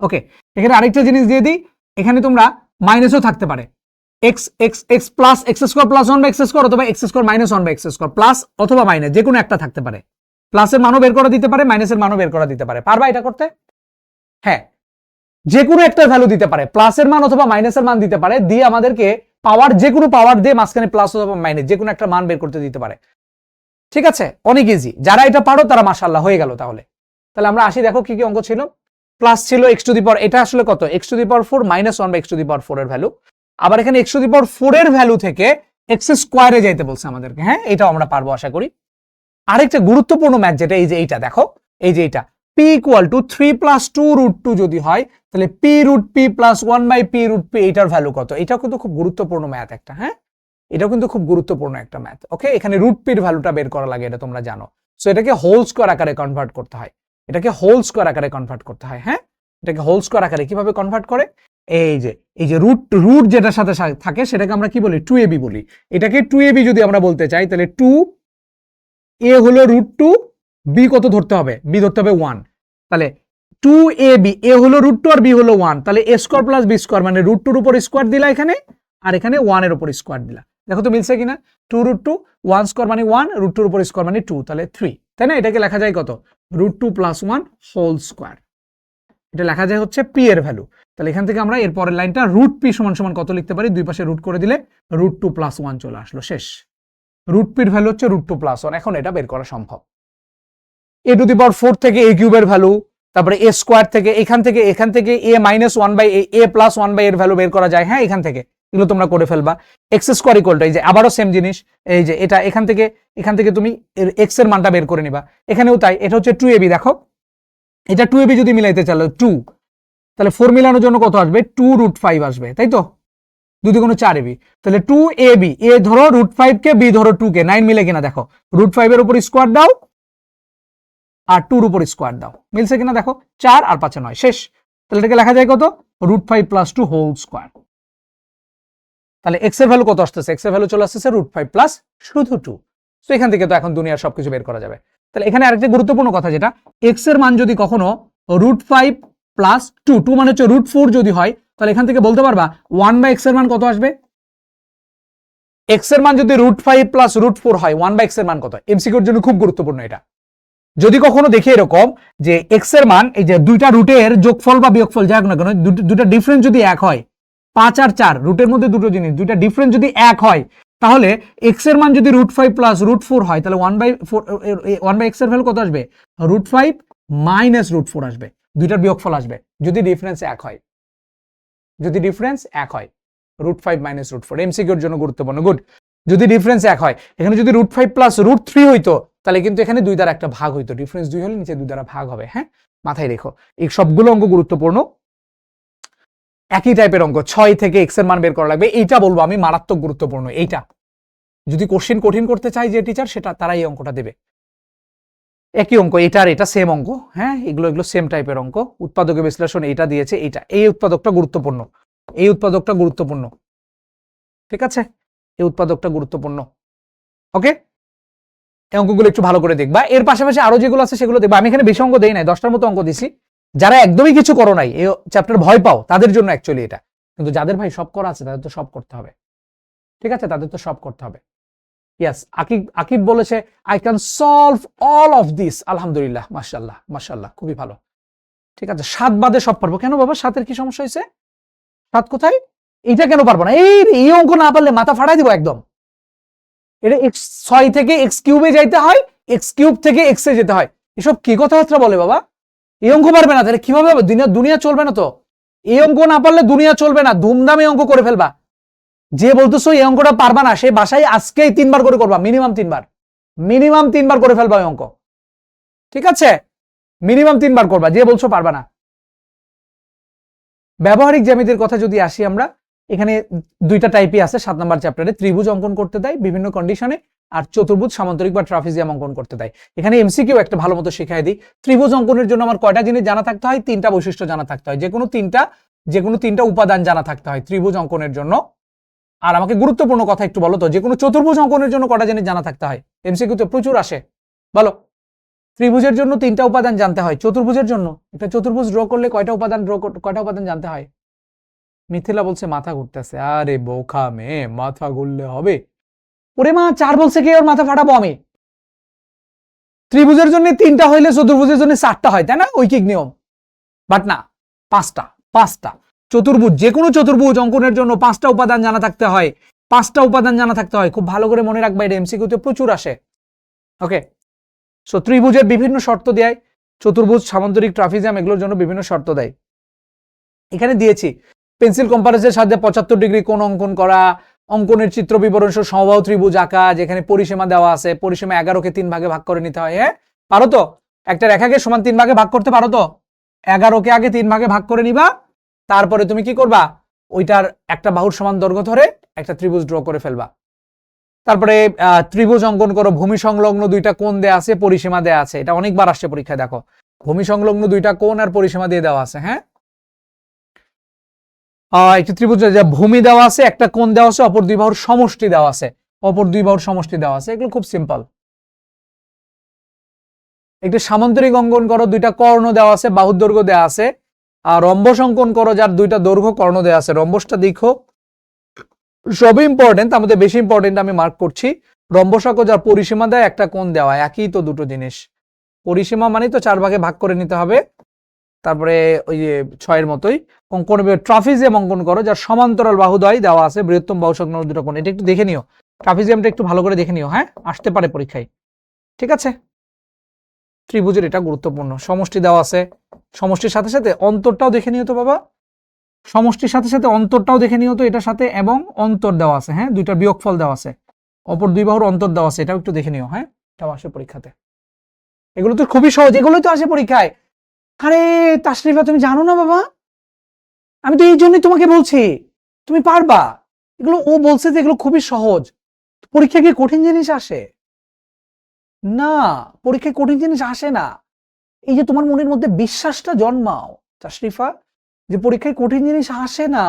ওকে, এখানে আরেকটা জিনিস দিয়ে দিই, এখানে তোমরা মাইনাসও থাকতে পারে, x x x plus x square plus 1/x square অথবা x square minus 1/x square, plus অথবা মাইনাস যে কোনো একটা থাকতে পারে। প্লাসের মানও বের করা দিতে পারে, মাইনাসের মানও বের করা দিতে পারে। পারবা এটা করতে? হ্যাঁ, যে কোনো একটা ভ্যালু দিতে পারে, প্লাসের মান অথবা মাইনাসের মান দিতে পারে, দিয়ে আমাদেরকে পাওয়ার, যে কোনো পাওয়ার দিয়ে মাঝখানে প্লাস অথবা মাইনাস যে কোনো একটা মান বের করতে দিতে পারে। ঠিক আছে, অনেক ইজি। যারা এটা পারো তারা মাশাআল্লাহ হয়ে গেল। তাহলে আমরা আসি, দেখো কি কি অঙ্ক ছিল। প্লাস ছিল x টু দি পাওয়ার, এটা আসলে কত, x to the power 4 minus 1/x to the power 4 এর ভ্যালু। আবার এখানে x টু দি পাওয়ার 4 এর ভ্যালু থেকে x স্কয়ারে যাইতে বলছে আমাদেরকে। হ্যাঁ, এটাও আমরা পারবো আশা করি। আরেকটা গুরুত্বপূর্ণ ম্যাথ যেটা, এই যে এইটা দেখো, এই যে এটা p equal to 3 plus 2 root 2 যদি হয়, তাহলে p root p plus 1/p root p এটার ভ্যালু কত। এটাও কিন্তু খুব গুরুত্বপূর্ণ ম্যাথ একটা। হ্যাঁ, এটাও কিন্তু খুব গুরুত্বপূর্ণ একটা ম্যাথ। ওকে, এখানে রুট p এর ভ্যালুটা বের করা লাগে, এটা তোমরা জানো। সো এটাকে হোল স্কয়ার আকারে কনভার্ট করতে হয়, এটাকে হোল স্কয়ার আকারে কনভার্ট করতে হয়। হ্যাঁ, এটাকে হোল স্কয়ার আকারে কিভাবে কনভার্ট করে, এই যে রুট যেটার সাথে থাকে সেটাকে আমরা কি বলি, 2ab বলি। এটাকে 2ab যদি আমরা বলতে চাই, তাহলে 2a হলো রুট 2, b কত ধরতে হবে, b ধরতে হবে 1। তাহলে 2ab, a হলো রুট 2 আর b হলো 1, তাহলে a square plus b square মানে রুট 2 এর উপর স্কয়ার দিলা এখানে, আর এখানে 1 এর উপর স্কয়ার দিলা। দেখো তো মিলছে কিনা, 2 রুট 2 1 স্কয়ার মানে 1, রুট 2 এর উপর স্কয়ার মানে 2, তাহলে 3, তাই না? এটাকে লেখা যায় কত, রুট 2 প্লাস 1 হোল স্কয়ার। এটা লেখা যায় হচ্ছে p এর ভ্যালু। তাহলে এখান থেকে আমরা এর পরের লাইনটা রুট p সমান সমান কত লিখতে পারি, দুই পাশে রুট করে দিলে রুট 2 প্লাস 1 চলে আসলো, শেষ। রুট p এর ভ্যালু হচ্ছে রুট 2 প্লাস 1। এখন এটা বের করা সম্ভব। a টু দি পাওয়ার 4 থেকে a কিউবের ভ্যালু, তারপরে a স্কয়ার থেকে এখান থেকে a minus 1/a, a plus 1/a এর ভ্যালু বের করা যায়। হ্যাঁ, এখান থেকে এগুলো তোমরা করে ফেলবা। x স্কয়ার ইকুয়াল টু, এই যে আবারও সেম জিনিস, এই যে এটা এখান থেকে তুমি x এর মানটা বের করে নিবা। এখানেও তাই, এটা হচ্ছে 2ab। দেখো এটা 2ab যদি মিলাইতে চাও 2, তাহলে 4 মিলানোর জন্য কত আসবে, 2 রুট 5 আসবে, তাই তো? 2 2 4 ab, তাহলে 2ab, a ধরো √5 কে, b ধরো 2 কে, 9 মিলে কিনা দেখো, √5 এর উপর স্কোয়ার দাও আর 2 এর উপর স্কোয়ার দাও, মিলছে কিনা দেখো, 4 আর 5 9, শেষ। তাহলে এটাকে লেখা যায় কত, √5 + 2 হোল স্কোয়ার। তাহলে x এর ভ্যালু কত আসতেছে, x এর ভ্যালু চলে আসতেছে √5 প্লাস শুধু 2। তো এখান থেকে তো এখন দুনিয়ার সবকিছু বের করা যাবে। তাহলে এখানে আরেকটা গুরুত্বপূর্ণ কথা, যেটা x এর মান যদি কখনো √5 প্লাস 2 মানে হচ্ছে √4 যদি হয়, তাহলে এখান থেকে বলতে পারবা 1/x এর মান কত আসবে। x এর মান যদি √5 প্লাস √4 হয়, 1/x এর মান কত, এমসিকিউর জন্য খুব গুরুত্বপূর্ণ এটা। যদি কখনো দেখি এরকম যে x এর মান, এই যে দুইটা রুটের যোগফল বা বিয়োগফল যাই হোক না কেন, দুটা ডিফারেন্স যদি এক হয়, 5 আর 4 রুটের মধ্যে দুটো জিনিস, দুইটা ডিফারেন্স যদি এক হয়, তাহলে x এর মান যদি √5 প্লাস √4 হয়, তাহলে 1/x এর ভ্যালু কত আসবে, √5 মাইনাস √4 আসবে, দুইটার বিয়োগফল আসবে যদি ডিফারেন্স এক হয়, যদি ডিফারেন্স এক হয়, √5 মাইনাস √4 এমসিকিউর জন্য গুরুত্বপূর্ণ। গুড, যদি ডিফারেন্স এক হয়, এখানে যদি √5 প্লাস √3 হইতো, তাহলে কিন্তু এখানে 2 দ্বারা একটা ভাগ হইতো, ডিফারেন্স 2 হলে নিচে 2 দ্বারা ভাগ হবে। হ্যাঁ, মাথায় রেখো, এই সবগুলো অঙ্ক গুরুত্বপূর্ণ। একই টাইপের অঙ্ক, 6 থেকে x এর মান বের করা লাগবে, এইটা বলবো আমি মারাত্মক গুরুত্বপূর্ণ। এইটা যদি কোশ্চেন কঠিন করতে চাই যে টিচার, সেটা তারা এই অঙ্কটা দেবে। একই অঙ্ক, এটা আর এটা সেম অঙ্ক। হ্যাঁ, এগুলো সেম টাইপের অঙ্ক। উৎপাদকের বিশ্লেষণ এটা দিয়েছে, এইটা, এই উৎপাদকটা গুরুত্বপূর্ণ, এই উৎপাদকটা গুরুত্বপূর্ণ। ঠিক আছে, এই উৎপাদকটা গুরুত্বপূর্ণ। ওকে, এই অঙ্কগুলো একটু ভালো করে দেখবা। এর পাশাপাশি আরো যেগুলো আছে সেগুলো দেখবা। আমি এখানে বেশি অঙ্ক দেই নাই, 10টার মতো অঙ্ক দিছি। যারা একদমই কিছু করো নাই, এই চ্যাপ্টার ভয় পাও, তাদের জন্য অ্যাকচুয়ালি এটা। কিন্তু যাদের ভাই সব করা আছে, তাদের তো সব করতে হবে। ঠিক আছে, তাদের তো সব করতে হবে। ইয়াস, আকিব বলেছে I can solve all of this. আলহামদুলিল্লাহ, মাশাআল্লাহ মাশাআল্লাহ, খুবই ভালো। ঠিক আছে, 7 বাদে সব পারবো। কেন বাবা, 7-এর কি সমস্যা হয়েছে? 7 কোথায়? এইটা কেন পারবো না? এই অঙ্ক না পারলে মাথা ফাটাই দিব একদম। এটা x6 থেকে x কিউবে যাইতে হয়, x কিউব থেকে x এ যেতে হয়। এসব কি কথাবার্তা বলে বাবা? এই অঙ্ক পারবে না, তাহলে কিভাবে হবে? দুনিয়া চলবে না তো। এই অঙ্ক না পারলে দুনিয়া চলবে না, ধুমধামে অঙ্ক করে ফেলবা। যে বলতেছো এই অঙ্কটা পারবা না, সে বাসায় আজকেই 3 বার করে করবা, মিনিমাম 3 বার, মিনিমাম 3 বার করে ফেলবা ওই অঙ্ক। ঠিক আছে, মিনিমাম 3 বার করবা, যে বলছো পারবা না। ব্যবহারিক জ্যামিতির কথা যদি আসি আমরা, এখানে 2টা টাইপই আছে 7 নম্বর চ্যাপ্টারে। ত্রিভুজ অঙ্কন করতে দেয় বিভিন্ন কন্ডিশনে, আর চতুর্ভুজ, সামান্তরিক বা ট্রাপিজিয়াম অঙ্কন করতে দেয়। এখানে এমসিকিউ একটা ভালো মতো শেখায় দিই। ত্রিভুজ অঙ্কনের জন্য আমার কয়টা জিনিস জানা থাকতে হয়? 3টা বৈশিষ্ট্য জানা থাকতে হয়, যে কোনো তিনটা উপাদান জানা থাকতে হয় ত্রিভুজ অঙ্কনের জন্য। আর আমাকে গুরুত্বপূর্ণ কথা একটু বলো তো, যে কোনো চতুর্ভুজ অঙ্কনের জন্য কয়টা জিনিস জানা থাকতে হয়? এমসিকিউতে প্রচুর আসে, বলো। ত্রিভুজের জন্য 3টা উপাদান জানতে হয়, চতুর্ভুজের জন্য একটা চতুর্ভুজ ড্র করলে কয়টা উপাদান জানতে হয়? মিথিলা বলছে মাথা ঘুরতেছে। আরে বোকা মেয়ে, মাথা ঘুরলে হবে? ওরে মা, 4 বলছে কে, ওর মাথা ফাটাবো আমি। ত্রিভুজের জন্য 3টা হইলে চতুর্ভুজের জন্য 4টা হয়, তাই না? ঐকিক নিয়ম। বাট না, 5টা। চতুর্ভুজ, যে কোনো চতুর্ভুজ অঙ্কনের জন্য 5টা উপাদান জানা থাকতে হয়, 5টা উপাদান জানা থাকতে হয়। খুব ভালো করে মনে রাখবা, এটা এমসিকিউতে প্রচুর আসে। ওকে, সো ত্রিভুজের বিভিন্ন শর্ত দেয়, চতুর্ভুজ, সামান্তরিক, ট্রাপিজিয়াম এগুলোর জন্য বিভিন্ন শর্ত দেয়। এখানে দিয়েছি পেন্সিল কম্পাসের সাহায্যে 75 ডিগ্রি কোণ অঙ্কন করা, অঙ্কনের চিত্র বিবরণ সহ সমবাহু ত্রিভুজ আঁকা, যেখানে পরিসীমা দেওয়া আছে, পরিসীমা 11কে 3 ভাগে ভাগ করে নিতে হয়। হ্যাঁ, পারো তো? একটা রেখাকে সমান 3 ভাগে ভাগ করতে পারো তো? 11কে আগে 3 ভাগে ভাগ করে নিবা, তারপরে তুমি কি করবা? ওইটার একটা বাহুর সমান দৈর্ঘ্য ধরে একটা ত্রিভুজ ড্র করে ফেলবা। তারপরে ত্রিভুজ অঙ্কন করো, ভূমি সংলগ্ন 2টা কোণ দেয়া আছে, পরিসীমা দেয়া আছে। এটা অনেকবার আসছে পরীক্ষায়, দেখো ভূমি সংলগ্ন 2টা কোণ আর পরিসীমা দিয়ে দেওয়া আছে। হ্যাঁ, একটি ত্রিভুজ ভূমি দেওয়া আছে, একটা কোণ দেওয়া আছে, অপর 2 বাহুর সমষ্টি দেওয়া আছে, এগুলো খুব সিম্পল। একটি সামান্তরিক অঙ্কন করো, 2টা কর্ণ দেওয়া আছে, বাহুর দৈর্ঘ্য দেওয়া আছে। আর রম্বস অঙ্কন করো, যার 2টা দৈর্ঘ্য কর্ণ দেওয়া আছে। রম্বসটা দেখো, সবই ইম্পর্টেন্ট, তার মধ্যে বেশি ইম্পর্টেন্ট আমি মার্ক করছি। রম্বস আঁকো, যার পরিসীমা দেয়, একটা কোণ দেওয়া, একই তো দুটো জিনিস। পরিসীমা মানে তো 4 ভাগে ভাগ করে নিতে হবে। তারপরে ওই যে 6-এর মতোই অঙ্কন। ট্রাপিজিয়াম অঙ্কন করো, যার সমান্তরাল বাহুদ্বয় দেওয়া আছে, বৃহত্তম বাহু সংলগ্ন 2টা কোণ। এটা একটু দেখে নিও, ট্রাপিজিয়ামটা একটু ভালো করে দেখে নিও। হ্যাঁ, আসতে পারে পরীক্ষায়। ঠিক আছে, ত্রিভুজের এটা গুরুত্বপূর্ণ। সমষ্টি দেওয়া আছে, সমষ্টির সাথে সাথে অন্তরটাও দেখে নিও তো বাবা, সমষ্টির সাথে সাথে অন্তরটাও দেখে নিও তো এটার সাথে, এবং অন্তর দেওয়া আছে। হ্যাঁ, 2টার বিয়োগফল দেওয়া আছে, অপর 2 বাহুর অন্তর দেওয়া আছে, এটাও একটু দেখে নিও। হ্যাঁ, এটাও আসে পরীক্ষাতে। এগুলো তো খুবই সহজ, এগুলোই তো আসে পরীক্ষায়। আরে তাশরিফা, তুমি জানো না বাবা, আমি তো এই জন্যই তোমাকে বলছি, তুমি পারবা। এগুলো ও বলছে যে এগুলো খুবই সহজ। পরীক্ষা কি কঠিন জিনিস আসে? না, পরীক্ষায় কঠিন জিনিস আসে না। এই যে তোমার মনের মধ্যে বিশ্বাসটা জন্মাও তাশরিফা, যে পরীক্ষায় কঠিন জিনিস আসে না।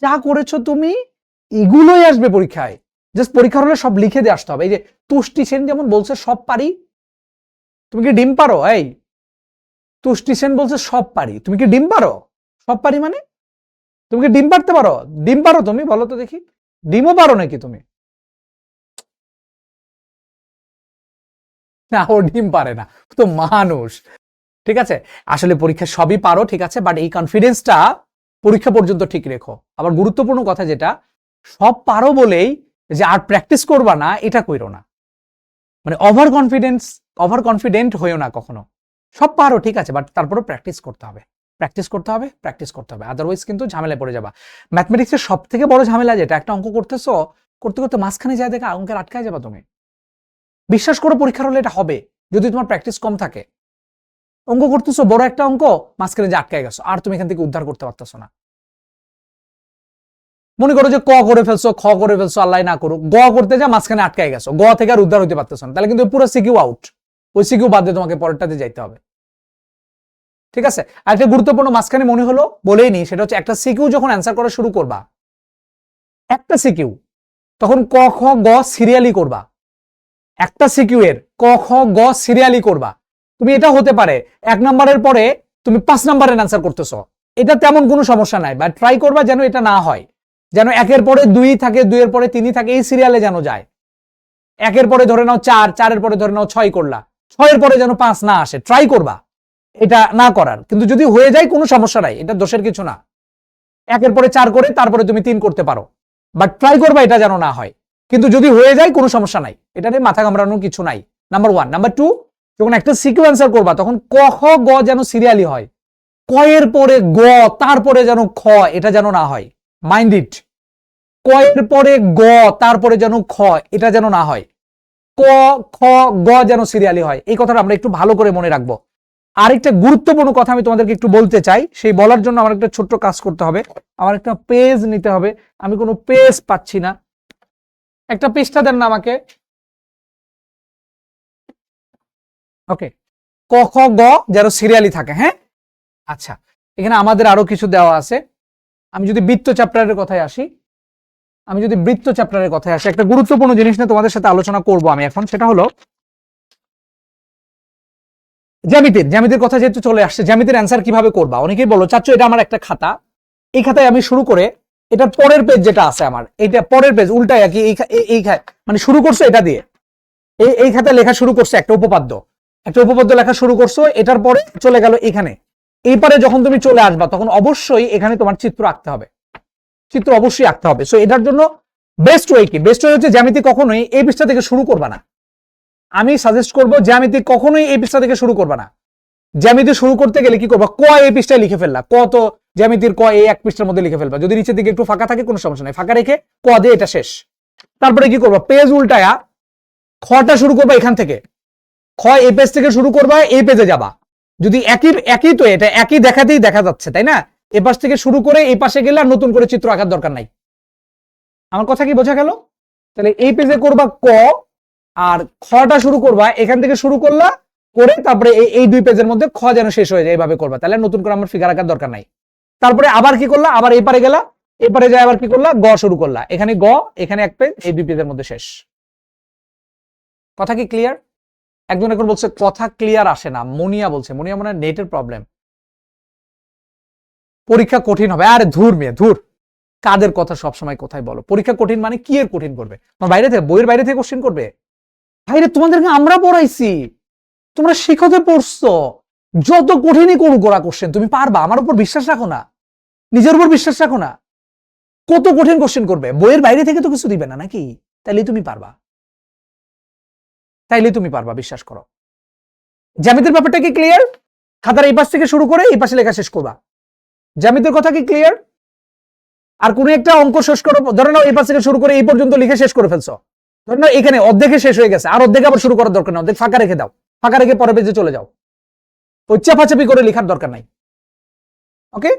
যা করেছো তুমি এগুলোই আসবে পরীক্ষায়। জাস্ট পরীক্ষার হলে সব লিখে দিয়ে আসতে হবে। এই যে তুষ্টি সেন যেমন বলছে সব পারি, তুমি কি ডিম পারো? এই তুষ্টি সেন বলছে সব পারি, তুমি কি ডিম পারো? সব পারি মানে তুমি কি ডিম পারতে পারো? ডিম পারো তুমি? বলো তো দেখি, ডিমও পারো নাকি তুমি? না, ও ডিম পারে না, তো মানুষ। ঠিক আছে, আসলে পরীক্ষা সবই পারো, ঠিক আছে, বাট এই কনফিডেন্সটা পরীক্ষা পর্যন্ত ঠিক রেখো। আবার গুরুত্বপূর্ণ কথা যেটা, সব পারো বলেই যে আর প্র্যাকটিস করবা না এটা কইরো না। মানে ওভার কনফিডেন্ট হইও না কখনো। সব পারো ঠিক আছে, বাট তারপরও প্র্যাকটিস করতে হবে, প্র্যাকটিস করতে হবে, প্র্যাকটিস করতে হবে, আদারওয়াইজ কিন্তু ঝামেলায় পড়ে যাবা। ম্যাথমেটিক্সের সব থেকে বড় ঝামেলা যেটা, একটা অঙ্ক করতেছো, করতে করতে মাঝখানে যায় দেখে অঙ্কের আটকায় যাবা তুমি। বিশ্বাস করো পরীক্ষার হলে এটা হবে, যদি তোমার প্র্যাকটিস কম থাকে। অঙ্ক করতেছো বড় একটা অঙ্ক, মাঝখানে যে আটকায় গেছো, আর তুমি এখান থেকে উদ্ধার করতে পারতেছো না। মনে করো যে ক করে ফেলছো, খ করে ফেলছো, আল্লাহ না করুক, গ করতে যা মাঝখানে আটকায় গেছো, গ থেকে আর উদ্ধার হইতে পারতেছো না, তাহলে কিন্তু পুরো সিকিউ আউট। ওই সিকিউ বাদ দিয়ে তোমাকে পরেরটাতে যাইতে হবে। ঠিক আছে, আর একটা গুরুত্বপূর্ণ মাঝখানে মনে হলো বলেই নি, সেটা হচ্ছে একটা সিকিউ যখন অ্যান্সার করা শুরু করবা, একটা তখন ক খ গ সিরিয়ালি করবা। একটা সিকিউ এর ক খ গ সিরিয়ালি করবা। তুমি এটা হতে পারে 1 নম্বরের পরে তুমি 5 নম্বরের অ্যান্সার করতেছো, এটা তেমন কোনো সমস্যা নাই, বাট ট্রাই করবা যেন এটা না হয়, যেন 1-এর পরে 2 থাকে, 2-এর পরে 3 থাকে, এই সিরিয়ালে যেন যায়। 1-এর পরে ধরে নাও 4, 4-এর পরে ধরে নাও 6 করলা, 6-এর পরে যেন 5 না আসে, ট্রাই করবা এটা না করার। কিন্তু যদি হয়ে যায় কোনো সমস্যা নাই, এটা দোষের কিছু না। 1-এর পরে 4 করে তারপরে তুমি 3 করতে পারো, বাট ট্রাই করবা এটা যেন না হয়। কিন্তু যদি হয়ে যায় কোনো সমস্যা নাই, এটা নিয়ে মাথা ঘামড়ানোর কিছু নাই। নাম্বার 1। নাম্বার 2, যখন একটা সিকিউ অ্যান্সার করবা তখন ক খ গ যেন সিরিয়ালি হয়, ক এর পরে গ তারপরে যেন খ, এটা যেন না হয়। মাইন্ড ইট, ক এর পরে গ তারপরে যেন খ, এটা যেন না হয়। ক খ গ যেন সিরিয়ালি হয়, এই কথাটা আমরা একটু ভালো করে মনে রাখবো। আরেকটা গুরুত্বপূর্ণ কথা আমি তোমাদেরকে একটু বলতে চাই, সেই বলার জন্য আমার একটা ছোট্ট কাজ করতে হবে, আমার একটা পেজ নিতে হবে। আমি কোনো পেজ পাচ্ছি না, একটা পেজটা দেন না আমাকে। ওকে, ক খ গ যেন সিরিয়ালি থাকে। হ্যাঁ, আচ্ছা, এখানে আমাদের আরো কিছু দেওয়া আছে। আমি যদি বৃত্ত চ্যাপ্টারের কথায় আসি, একটা গুরুত্বপূর্ণ জিনিস নিয়ে তোমাদের সাথে আলোচনা করব আমি এখন, সেটা হলো জ্যামিতির কথা যেহেতু চলে আসছে, জ্যামিতির অ্যান্সার কিভাবে করবা। অনেকেই বলো চাচ্ছ এটা আমার একটা খাতা, এই খাতায় আমি শুরু করে এটার পরের পেজ যেটা আছে আমার, এইটা পরের পেজ উল্টায় আর কি, এই মানে শুরু করছো এটা দিয়ে, এই খাতায় লেখা শুরু করছে একটা উপপাদ্য লেখা শুরু করছো, এটার পরে চলে গেল এখানে। এই পারে যখন তুমি চলে আসবা তখন অবশ্যই এখানে তোমার চিত্র আঁকতে হবে, সো এটার জন্য বেস্ট ওয়ে কি? বেস্ট ওয়ে হচ্ছে জ্যামিতি কখনোই এই পৃষ্ঠা থেকে শুরু করবা না। আমি সাজেস্ট করব জ্যামিতি কখনোই এই পৃষ্ঠা থেকে শুরু করবা না। জ্যামিতি শুরু করতে গেলে কি করবা, ক এই পৃষ্ঠায় লিখে ফেললা, ক তো জ্যামিতির ক এই এক পৃষ্ঠার মধ্যে লিখে ফেলবা, যদি নিচের দিকে একটু ফাঁকা থাকে কোনো সমস্যা নাই, ফাঁকা রেখে ক দিয়ে এটা শেষ। তারপরে কি করবা, পেজ উল্টায়া খটা শুরু করবা এখান থেকে, খ এই পেজ থেকে শুরু করবা, এই পেজে যাবা। যদি একই তো এটা একই দেখাতেই দেখা যাচ্ছে, তাই না? এ পাশ থেকে শুরু করে এই পাশে গেলে আর নতুন করে চিত্র আঁকার দরকার নাই। আমার কথা কি বোঝা গেল? তাহলে এই পেজে করবা ক, আর খটা শুরু করবা এখান থেকে শুরু করলা, করে তারপরে এই 2 পেজের মধ্যে খ যেন শেষ হয়ে যায়, এইভাবে করবা, তাহলে নতুন করে আমার ফিগার আঁকার দরকার নাই। তারপরে আবার কি করলা, আবার এই পারে গেলা, এপারে যায় আবার কি করলা, গ শুরু করলা, এখানে গ, এখানে এক পেজ, এই 2 পেজের মধ্যে শেষ। কথা কি ক্লিয়ার? একজন এখন বলছে কথা ক্লিয়ার আসে না, মনিয়া বলছে, মনিয়া মনে হয় নেটের প্রবলেম। পরীক্ষা কঠিন হবে, আরে ধুর মেয়ে ধুর, কাদের কথা সবসময় কোথায় বলো, পরীক্ষা কঠিন মানে কি এর কঠিন করবে? তোমার বাইরে থেকে, বইয়ের বাইরে থেকে কোশ্চেন করবে? ভাইরে তোমাদেরকে আমরা পড়াইছি, তোমরা শিখতে পড়ছো, যত কঠিনই করুক ওরা কোশ্চেন, তুমি পারবা, আমার উপর বিশ্বাস রাখো না, নিজের উপর বিশ্বাস রাখো না। কত কঠিন কোশ্চেন করবে, বইয়ের বাইরে থেকে তো কিছু দিবে না নাকি? তাইলেই তুমি পারবা, বিশ্বাস করো। জ্যামিতির ব্যাপারটা কি ক্লিয়ার? খাতার এই পাশ থেকে শুরু করে এই পাশে লেখা শেষ করবা। জ্যামিতির কথা কি ক্লিয়ার? আর কোন একটা অঙ্ক শেষ করো, ধরে নাও এই পাশ থেকে শুরু করে এই পর্যন্ত লিখে শেষ করে ফেলছো, ধরে নাও এখানে অর্ধেকে শেষ হয়ে গেছে, আর অর্ধেকে আবার শুরু করার দরকার নেই, অর্ধেক ফাঁকা রেখে দাও, ফাঁকা রেখে পরের পেজে চলে যাও, ওই চাপাচাপি করে লেখার দরকার নাই। ওকে,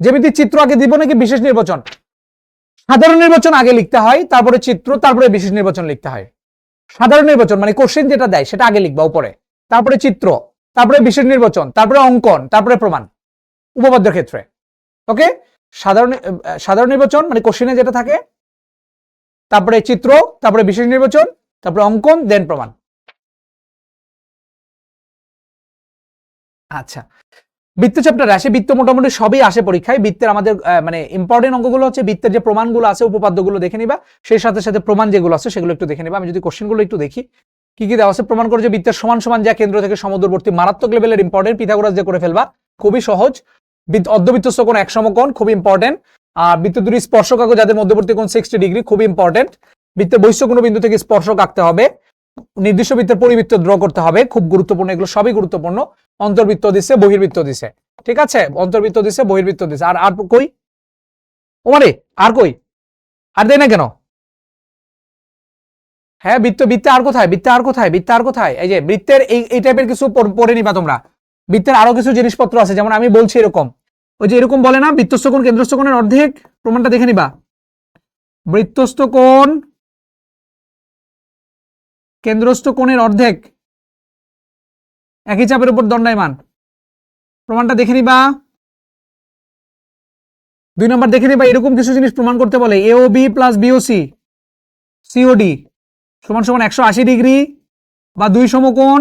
জ্যামিতির চিত্র আগে দিব নাকি বিশেষ নির্বাচন? সাধারণ নির্বাচন আগে লিখতে হয়, তারপরে চিত্র, তারপরে বিশেষ নির্বাচন লিখতে হয়। সাধারণ নির্বাচন মানে কোশ্চেন যেটা দেয় সেটা আগে লিখবা উপরে, তারপরে চিত্র, তারপরে বিশেষ নির্বাচন, তারপরে অঙ্কন, তারপরে প্রমাণ উপপাদ্যের ক্ষেত্রে। ওকে, সাধারণ নির্বাচন মানে কোশ্চেনে যেটা থাকে, তারপরে চিত্র, তারপরে বিশেষ নির্বাচন, তারপরে অঙ্কন, দেন প্রমাণ। আচ্ছা, বৃত্ত চ্যাপ্টারে আসে, বৃত্ত মোটামুটি সবই আসে পরীক্ষায়। বৃত্তের আমাদের মানে ইম্পর্টেন্ট অঙ্কগুলো হচ্ছে বৃত্তের যে প্রমাণগুলো আছে, উপপাদ্যগুলো দেখে নিবা, সেই সাথে সাথে প্রমাণ যেগুলো আছে সেগুলো একটু দেখে নিবা। আমি যদি কোশ্চেনগুলো একটু দেখি কি কি দেওয়া আছে। প্রমাণ করে যে বৃত্তের সমান সমান যা কেন্দ্র থেকে সমদূরবর্তী, মারাত্মক লেভেলের ইম্পর্টেন্ট। পিথাগোরাস যে করে ফেলবা, খুবই সহজ। অর্ধবৃত্তস্থ কোণ এক সমকোণ, খুবই ইম্পর্টেন্ট। বৃত্ত দুটি স্পর্শকাঙ্ক যাদের মধ্যবর্তী কোণ 60 ডিগ্রি, খুবই ইম্পর্টেন্ট। বৃত্তের বহিঃস্থ কোনো বিন্দু থেকে স্পর্শক আঁকতে হবে, নির্দিষ্ট বৃত্তের পরিবৃত্ত ড্র করতে হবে, খুব গুরুত্বপূর্ণ, এগুলো সবই গুরুত্বপূর্ণ। অন্তর্বৃত্ত দিছে, বহির্বৃত্ত দিছে, ঠিক আছে, অন্তর্বৃত্ত দিছে, বহির্বৃত্ত দিছে। আর আর কই ওমারে, আর কই, আর দেয় না কেন? হ্যাঁ, বৃত্তে আর কোথায়, বৃত্তে আর কোথায়? এই যে বৃত্তের এই টাইপের কিছু পড়ে নিবা তোমরা। বৃত্তের আরো কিছু জিনিসপত্র আছে, যেমন আমি বলছি এরকম, ওই যে এরকম বলে না, বৃত্তস্থ কোণ কেন্দ্রস্থ কোণের অর্ধেক, প্রমাণটা দেখে নিবা। বৃত্তস্থ কোণ কেন্দ্রস্থ কোণের অর্ধেক একই চাপের উপর দণ্ডায়মান, প্রমাণটা দেখে নিবা। 2 নম্বর দেখে নিবা, এরকম কিছু জিনিস প্রমাণ করতে বলে, এওবি প্লাস বিওসি সিওডি সমান সমান 180 ডিগ্রি বা 2 সমকোণ,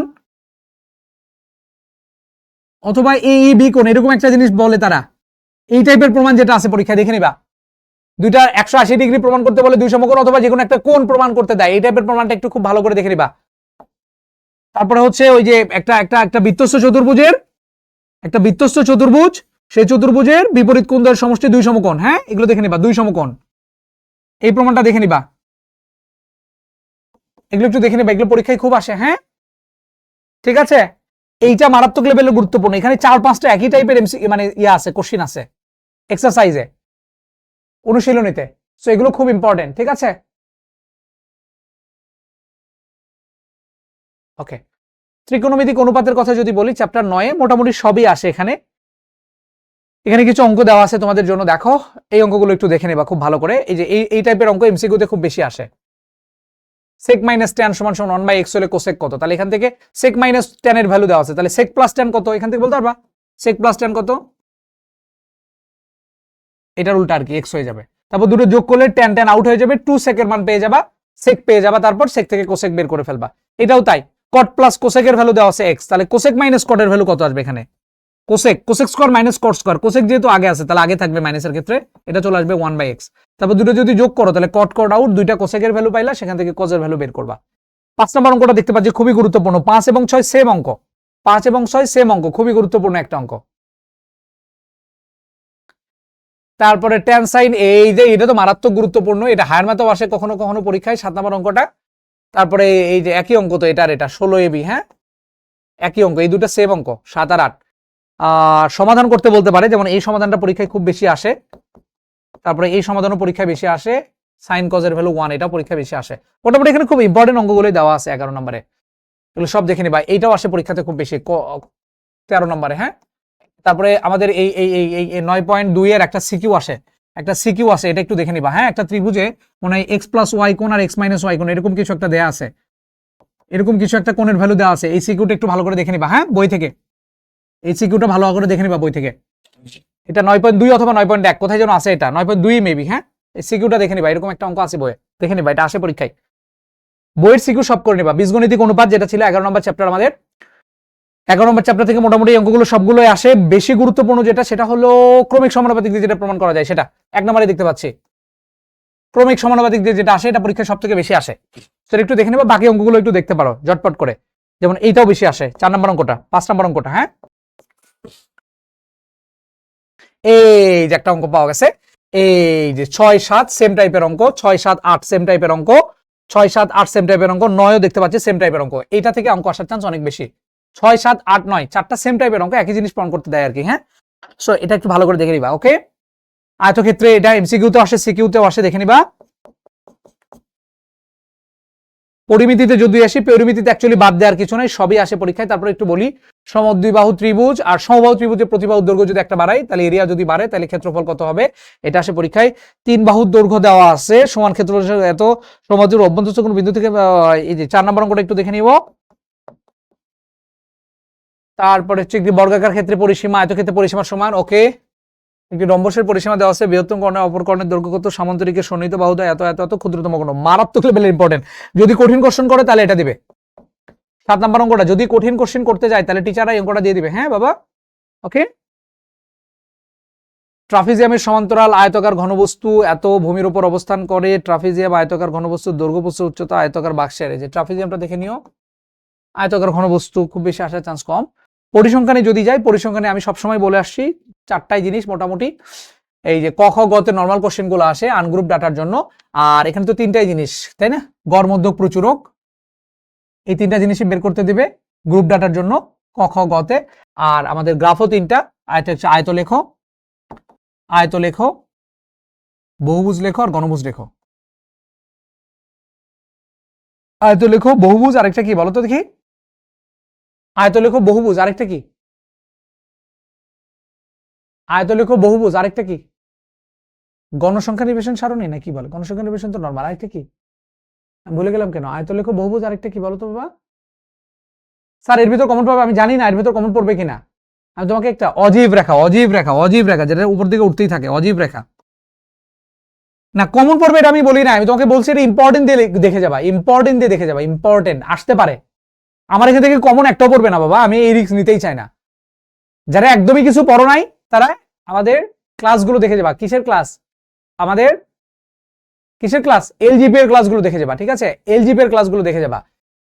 অথবা এইবি কোণ, এরকম একটা জিনিস বলে তারা। এই টাইপের প্রমাণ যেটা আছে পরীক্ষায় দেখে নিবা। দুইটা 180 ডিগ্রি প্রমাণ করতে বলে, 2 সমকোণ অথবা যে কোনো একটা কোণ প্রমাণ করতে দেয়, এই টাইপের প্রমাণটা একটু খুব ভালো করে দেখে নিবা। তারপরে হচ্ছে ওই যে একটা বৃত্তস্থ চতুর্ভুজের, একটা বৃত্তস্থ চতুর্ভুজ, সেই চতুর্ভুজের বিপরীত কোণ দ্বয়ের সমষ্টি 2 সমকোণ। হ্যাঁ, এগুলো দেখে নিবা, 2 সমকোণ, এই প্রমাণটা দেখে নিবা। এগুলো একটু দেখে নিবা, এগুলো পরীক্ষায় খুব আসে। হ্যাঁ, ঠিক আছে, এইটা মারাত্মক লেভেলের গুরুত্বপূর্ণ। এখানে 4-5টা একই টাইপের মানে আছে, কোশ্চিন আছে এক্সারসাইজে, অনুশীলনীতে। সো এগুলো খুব ইম্পর্টেন্ট, ঠিক আছে। ওকে, ত্রিকোণমিতিক অনুপাতের কথা যদি বলি, চ্যাপ্টার 9 মোটামুটি সবই আসে এখানে। এখানে কিছু অঙ্ক দেওয়া আছে তোমাদের জন্য, দেখো এই অঙ্কগুলো একটু দেখে নেবা খুব ভালো করে। এই যে এই টাইপের অঙ্ক এমসিকিউতে খুব বেশি আসে। sec মাইনাস tan সমান সমান 1/x হলে কোসেক কত? তাহলে এখান থেকে sec মাইনাস tan এর ভ্যালু দেওয়া আছে, তাহলে sec প্লাস tan কত এখান থেকে বলতে পারবা? sec প্লাস tan কত? এটার উল্টা আর কি, x হয়ে যাবে। তারপর দুটো যোগ করলে tan tan আউট হয়ে যাবে, 2 sec এর মান পেয়ে যাবা, sec পেয়ে যাবা, তারপর sec থেকে কোসেক বের করে ফেলবা। এটাও তাই, cot প্লাস কোসেক এর ভ্যালু দেওয়া আছে x, তাহলে কোসেক মাইনাস cot এর ভ্যালু কত আসবে এখানে? Cosec square minus cot square, cosec যেহেতু আগে আছে তাহলে আগে থাকবে মাইনাসের ক্ষেত্রে, এটা চলে আসবে 1/x। তারপর দুটো যদি যোগ করো তাহলে cot আউট, দুইটা কোসেকের ভ্যালু পাইলা, সেখান থেকে cos এর ভ্যালু বের করবা। 5 নম্বর অঙ্কটা দেখতে পাচ্ছি, খুবই গুরুত্বপূর্ণ। 5 এবং 6 সেম অঙ্ক, 5 এবং 6 সেম অঙ্ক, খুবই গুরুত্বপূর্ণ একটা অঙ্ক। তারপরে tan sin, এই যে এটা তো মারাত্মক গুরুত্বপূর্ণ, এটা হায়ার ম্যাথও আসে কখনো কখনো পরীক্ষায়, 7 নম্বর অঙ্কটা। তারপরে এই যে একই অঙ্ক তো, এটা 16 AB, হ্যাঁ একই অঙ্ক, এই দুটো সেম অঙ্ক, 7 আর 8। সমাধান করতে বলতে পারে, যেমন এই সমাধানটা পরীক্ষায় খুব বেশি আসে। তারপরে এই সমাধানও পরীক্ষায় বেশি আসে, sin cos এর ভ্যালু 1, এটা পরীক্ষায় বেশি আসে। মোটামুটি এখানে খুব ইম্পর্টেন্ট অঙ্কগুলোই দেওয়া আছে 11 নম্বরে, এগুলো সব দেখে নিবা। এইটাও আসে পরীক্ষাতে খুব বেশি 13 নম্বরে। হ্যাঁ, তারপরে আমাদের এই 9.2 এর একটা সিকিউ আসে, এটা একটু দেখে নিবা। হ্যাঁ, একটা ত্রিভুজে মনে হয় x প্লাস ওয়াই কোণ আর x মাইনাস ওয়াই কোণ, এরকম কিছু একটা দেয়া আছে, এরকম কিছু একটা কোণের ভ্যালু দেওয়া আছে। এই সিকিউটা একটু ভালো করে দেখে নিবা, হ্যাঁ বই থেকে, এই সিকিউটা ভালো করে দেখে নিবা বই থেকে। এটা 9.2 অথবা 9.1 কোথায় যেন আছে, এটা 9.2 মেবি। হ্যাঁ, এই সিকিউটা দেখে নিবা, এরকম একটা অঙ্ক আছে বইয়ে, দেখে নিবা, এটা আসে পরীক্ষায়। বইয়ের সিকিউ সব করে নিবা। বীজগণিতিক অনুপাত যেটা ছিল 11 নম্বর চ্যাপ্টার, আমাদের 11 নম্বর চ্যাপ্টার থেকে মোটামুটি অঙ্কগুলো সবগুলোই আসে। বেশি গুরুত্বপূর্ণ যেটা, সেটা হলো ক্রমিক সমানুপাতিক দিয়ে যেটা প্রমাণ করা যায়, সেটা 1 নম্বরে দেখতে পাচ্ছি। ক্রমিক সমানুপাতিক দিয়ে যেটা আসে, এটা পরীক্ষায় সব থেকে বেশি আসে, সেটা একটু দেখে নেবা। বাকি অঙ্কগুলো একটু দেখতে পারো ঝটপট করে, যেমন এইটাও বেশি আসে, 4 নম্বর অঙ্কটা, 5 নম্বর অঙ্কটা। হ্যাঁ, এই যে একটা অঙ্ক পাওয়া গেছে, এই যে 6-7 সেম টাইপের অঙ্ক, 6-7-8 সেম টাইপের অঙ্ক, 6-7-8 সেম টাইপের অঙ্ক, 9ও দেখতে পাচ্ছি সেম টাইপের অঙ্ক। এইটা থেকে অঙ্ক আসার চান্স অনেক বেশি। 6-7-8-9 চারটা সেম টাইপের অঙ্ক, একই জিনিস প্রমাণ করতে দেয় আর কি। হ্যাঁ, সো এটা একটু ভালো করে দেখে নিবা। ওকে, আয়তক্ষেত্রে এটা এমসিকিউতেও আসে, সিকিউতেও আসে, দেখে নিবা। পরিমিতিতে যদি আসি, পরিমিতিতে অ্যাকচুয়ালি বাদ দেওয়ার কিছু নাই, সবই আসে পরীক্ষায়। তারপরে একটু বলি, সমদ্বিবাহু ত্রিভুজ আর সমবাহু ত্রিভুজের প্রতিবাহুর দৈর্ঘ্য যদি একটা বাড়াই, তাহলে এরিয়া যদি বাড়ে, তাহলে ক্ষেত্রফল কত হবে, এটা আসে পরীক্ষায়। 3 বাহুর দৈর্ঘ্য দেওয়া আছে, সমান ক্ষেত্রফল এত, সমদ্বির অভ্যন্তরস্থ কোন বিন্দু থেকে, এই যে 4 নম্বর অঙ্কটা একটু দেখে নিব। তারপরে হচ্ছে একটি বর্গাকার ক্ষেত্রে পরিসীমা আয়তক্ষেত্রে পরিসীমার সমান, ওকে। একটি রম্বসের পরিসীমা দেওয়া আছে, বৃহত্তম কর্ণের অপর কর্ণের দৈর্ঘ্য কত, সামান্তরিকের সন্নিহিত বাহুদা এত এত এত, ক্ষুদ্রতম কোণ। মারাত্মক লেভেলের ইম্পর্টেন্ট, যদি কঠিন কোশ্চেন করে তাহলে এটা দিবে। 7 নম্বর অঙ্কটা যদি কঠিন কোশ্চেন করতে যায় তাহলে টিচাররা এই অঙ্কটা দিয়ে দিবে, হ্যাঁ বাবা, ওকে। ট্রাফিজিয়ামের সমান্তরাল আয়তাকার ঘনবস্তু এত ভূমির উপর অবস্থান করে, ট্রাফিজিয়াম আয়তাকার ঘনবস্তুর দৈর্ঘ্য প্রস্থ উচ্চতা আয়তাকার বাক্সের, এই যে ট্রাফিজিয়ামটা দেখে নিও, আয়তাকার ঘনবস্তু, খুব বেশি আসার চান্স কম। পরিসংখ্যানে যদি যাই, পরিসংখ্যানে আমি সবসময় বলে আসছি 4টাই জিনিস মোটামুটি, এই যে ক খ গতে নর্মাল কোশ্চেন গুলো আসে আনগ্রুপ ডাটার জন্য, আর এখানে তো 3টাই জিনিস, তাই না, গড় মধ্যক প্রচুরক, এই 3টা জিনিসই বের করতে দিবে গ্রুপ ডাটার জন্য ক খ গতে। আর আমাদের গ্রাফও 3টা, আয়ত লেখো, আয়ত লেখো, বহুভুজ লেখো আর গণভুজ লেখো। আয়ত লেখো, বহুভুজ, আরেকটা কি বলো তো দেখি, আয়ত লেখো, বহুভুজ, আরেকটা কি, আয়ত লেখো, বহুভুজ, আরেকটা কি, গণসংখ্যা নিবেশন সারণী না কি বলে, গণসংখ্যা নিবেশন তো নরমাল, আরেকটা কি আমি ভুলে গেলাম কেন, আয়ত লেখো, বহুভুজ, আরেকটা কি বলো তো বাবা। স্যার এর ভিতর কমন পাবে, আমি জানি না এর ভিতর কমন পড়বে কিনা, আমি তোমাকে একটা অজীব রেখা, অজীব রেখা, অজীব রেখা যেটা উপর দিকে উঠতেই থাকে, অজীব রেখা না, কমন পড়বে এটা আমি বলি না, আমি তোমাকে বলছি এটা ইম্পর্টেন্ট দিয়ে দেখে যাবা, ইম্পর্টেন্ট দিয়ে দেখে যাবা, ইম্পর্টেন্ট আসতে পারে। আমার এখান থেকে কমন একটাও পড়বে না বাবা, আমি এই রিস্ক নিতেই চাই না। যারা একদমই কিছু পড়ো নাই তারা আমাদের ক্লাসগুলো দেখে যাবা। কিসের ক্লাস, আমাদের কিসের ক্লাস, এলজিপি এর ক্লাসগুলো দেখে যাবা, ঠিক আছে, এলজিপি এর ক্লাসগুলো দেখে যাবা।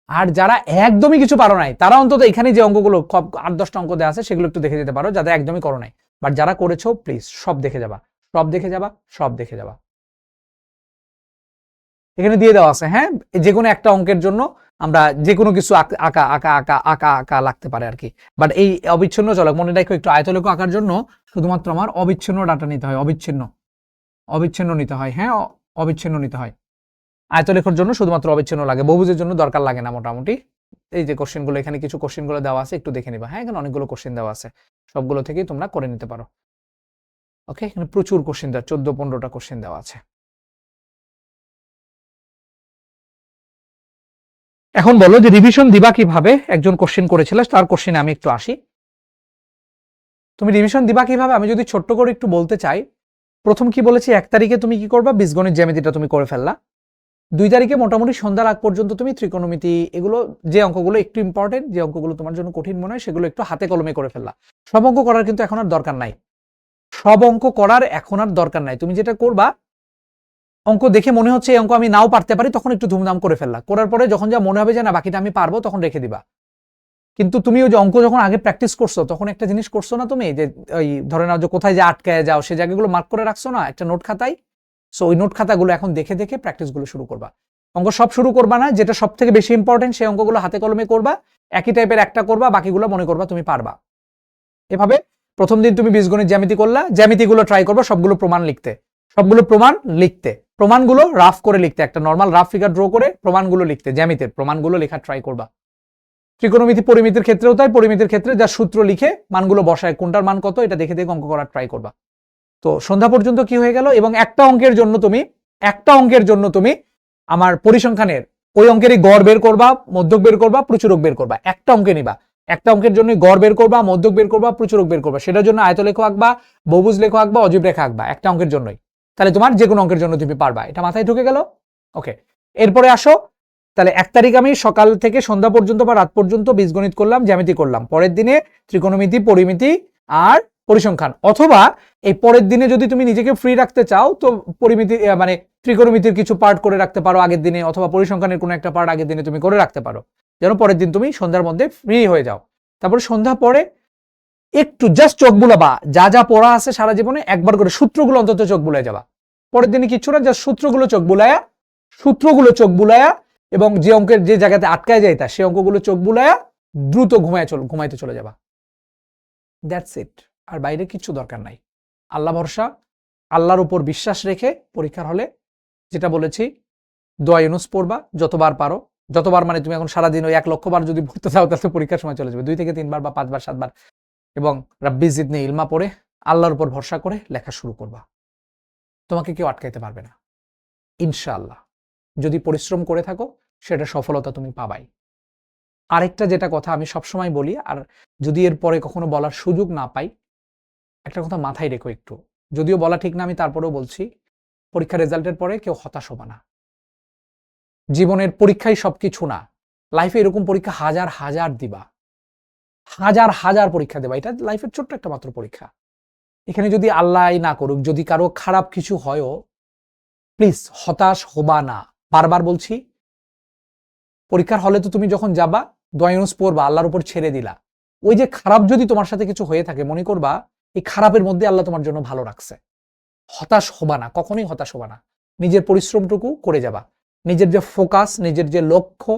আর যারা একদমই কিছু পারো নাই তারা অন্তত এখানে যে অঙ্কগুলো 8-10টা অঙ্ক দেওয়া আছে সেগুলো একটু দেখে যেতে পারো, যাদের একদমই করো নাই। বাট যারা করেছো প্লিজ সব দেখে যাবা, সব দেখে যাবা, সব দেখে যাবা। এখানে দিয়ে দেওয়া আছে, হ্যাঁ, যে কোনো একটা অঙ্কের জন্য আমরা যে কোনো কিছু আঁকা আঁকা আঁকা আঁকা আঁকা লাগতে পারে আর কি। বাট এই অবিচ্ছিন্ন চলক মনে রাখো, একটু আয়তলেখ আঁকার জন্য শুধুমাত্র আমার অবিচ্ছিন্ন ডাটা নিতে হয়, অবিচ্ছিন্ন, অবিচ্ছিন্ন নিতে হয়, হ্যাঁ, অবিচ্ছিন্ন নিতে হয়। আয়তলেখের জন্য শুধুমাত্র অবিচ্ছিন্ন লাগে, বহুভুজের জন্য দরকার লাগে না মোটামুটি। এই যে কোশ্চেনগুলো, এখানে কিছু কোশ্চেনগুলো দেওয়া আছে, একটু দেখে নিবা, হ্যাঁ, এখানে অনেকগুলো কোশ্চেন দেওয়া আছে, সবগুলো থেকেই তোমরা করে নিতে পারো, ওকে। এখানে প্রচুর কোশ্চেন দেওয়া, 14-15টা কোশ্চেন দেওয়া আছে। এখন বলো যে রিভিশন দিবা কিভাবে, একজন কোশ্চেন করেছিল, তার কোশ্চেনে আমি একটু আসি। তুমি রিভিশন দিবা কিভাবে, আমি যদি ছোট্ট করে একটু বলতে চাই, প্রথম কি বলেছি, 1 তারিখে তুমি কি করবা, বীজগণিত জ্যামিতিটা তুমি করে ফেললা। 2 তারিখে মোটামুটি সন্ধ্যার আগ পর্যন্ত তুমি ত্রিকোণমিতি, এগুলো যে অঙ্কগুলো একটু ইম্পর্টেন্ট, যে অঙ্কগুলো তোমার জন্য কঠিন মনে হয় সেগুলো একটু হাতে কলমে করে ফেললা। সব অঙ্ক করার কিন্তু এখন আর দরকার নাই, সব অঙ্ক করার এখন আর দরকার নাই। তুমি যেটা করবা, অঙ্ক দেখে মনে হচ্ছে এই অঙ্ক আমি নাও পারতে পারি, তখন একটু ধুমধাম করে ফেললা, করার পরে যখন যা মনে হবে যে না বাকিটা আমি পারবো, তখন রেখে দিবা। কিন্তু তুমি ওই যে অঙ্ক যখন আগে প্র্যাকটিস করছো, তখন একটা জিনিস করছো না তুমি, যে ওই ধরে নাও যে কোথায় যে আটকায় যাও, সে জায়গাগুলো মার্ক করে রাখছো না একটা নোট খাতায়, সো ওই নোট খাতাগুলো এখন দেখে দেখে প্র্যাকটিসগুলো শুরু করবা। অঙ্ক সব শুরু করবা না, যেটা সব থেকে বেশি ইম্পর্টেন্ট সেই অঙ্কগুলো হাতে কলমে করবা, একই টাইপের একটা করবা, বাকিগুলো মনে করবা তুমি পারবা। এভাবে প্রথম দিন তুমি বীজগণিত জ্যামিতি করলা, জ্যামিতিগুলো ট্রাই করবা সবগুলো প্রমাণ লিখতে, সবগুলো প্রমাণ লিখতে, প্রমাণগুলো রাফ করে লিখতে, একটা নর্মাল রাফ ফিগার ড্র করে প্রমাণগুলো লিখতে, জ্যামিতির প্রমাণগুলো লেখা ট্রাই করবা। ত্রিকোণমিতি পরিমিতির ক্ষেত্রেও তাই, পরিমিতির ক্ষেত্রে যা সূত্র লিখে মানগুলো বসায়, কোনটার মান কত এটা দেখে দেখে অঙ্ক করার ট্রাই করবা। তো সন্ধ্যা পর্যন্ত কি হয়ে গেল, এবং একটা অঙ্কের জন্য তুমি আমার পরিসংখ্যানের ওই অঙ্কেরই গড় বের করবা, মধ্যক বের করবা, প্রচুরক বের করবা, একটা অঙ্কে নিবা, একটা অঙ্কের জন্য গড় বের করবা, মধ্যক বের করবা, প্রচুরক বের করবা, সেটার জন্য আয়তলেখ আঁকবা, বহুভুজ লেখ আঁকবা, অজীব রেখা আঁকবা, একটা অঙ্কের জন্যই। তাহলে তোমার যে কোনো অঙ্কের জন্য তুমি পারবা, এটা মাথায় ঢুকে গেল, ওকে। এরপরে আসো, তাহলে 1 তারিখ আমি সকাল থেকে সন্ধ্যা পর্যন্ত বা রাত পর্যন্ত বীজগণিত করলাম, জ্যামিতি করলাম, পরের দিনে ত্রিকোণমিতি, পরিমিতি আর পরিসংখ্যান। অথবা এই পরের দিনে যদি তুমি নিজেকে ফ্রি রাখতে চাও, তো পরিমিতি মানে ত্রিকোণমিতির কিছু পার্ট করে রাখতে পারো আগের দিনে, অথবা পরিসংখ্যানের কোনো একটা পার্ট আগের দিনে তুমি করে রাখতে পারো, যেন পরের দিন তুমি সন্ধ্যার মধ্যে ফ্রি হয়ে যাও। তারপরে সন্ধ্যা পরে একটু জাস্ট চোখ বুলাবা, যা যা পড়া আছে সারা জীবনে একবার করে সূত্রগুলো অন্তত চোখ বুলাই যাবা। পরের দিনে কিচ্ছু না, জাস্ট সূত্রগুলো চোখ বুলায়া এবং যে অঙ্কের যে জায়গাতে আটকায় যায় তা সে অঙ্কগুলো চোখ বুলায়া দ্রুত ঘুমাইতে চলে যাবা। দ্যাটস ইট, আর বাইরে কিচ্ছু দরকার নাই। আল্লাহ ভরসা, আল্লাহর উপর বিশ্বাস রেখে পরীক্ষার হলে যেটা বলেছি দোয়া ইউনুস পড়বা, যতবার পারো যতবার মানে তুমি এখন সারাদিন ওই 1,00,000 বার যদি পড়তে চাও তাহলে পরীক্ষার সময় চলে যাবে 2 থেকে 3 বার বা 5 বার 7 বার, এবং রাব্বি জিদনি ইলমা পড়ে আল্লাহর উপর ভরসা করে লেখা শুরু করবা। তোমাকে কেউ আটকাইতে পারবে না ইনশাআল্লাহ। যদি পরিশ্রম করে থাকো সেটা সফলতা তুমি পাবাই। আরেকটা যেটা কথা আমি সবসময় বলি, আর যদি এর পরে কখনো বলার সুযোগ না পাই, একটা কথা মাথায় রেখো একটু, যদিও বলা ঠিক না আমি তারপরেও বলছি, পরীক্ষার রেজাল্টের পরে কেউ হতাশ হবা না। জীবনের পরীক্ষাই সবকিছু না, লাইফে এরকম পরীক্ষা হাজার হাজার দিবা, হাজার হাজার পরীক্ষা দেবা, এটা লাইফের ছোট্ট একটা মাত্র পরীক্ষা। এখানে যদি আল্লাহ না করুক যদি কারো খারাপ কিছু হয়ও, প্লিজ হতাশ হবা না। বারবার বলছি, পরীক্ষার হলে তো তুমি যখন যাবা দোয়া ইউনুস পড়বা, আল্লাহর উপর ছেড়ে দিলা। ওই যে খারাপ যদি তোমার সাথে কিছু হয়ে থাকে, মনে করবা এই খারাপের মধ্যে আল্লাহ তোমার জন্য ভালো রাখছে। হতাশ হবা না, কখনোই হতাশ হবা না। নিজের পরিশ্রমটুকু করে যাবা। নিজের যে ফোকাস, নিজের যে লক্ষ্য,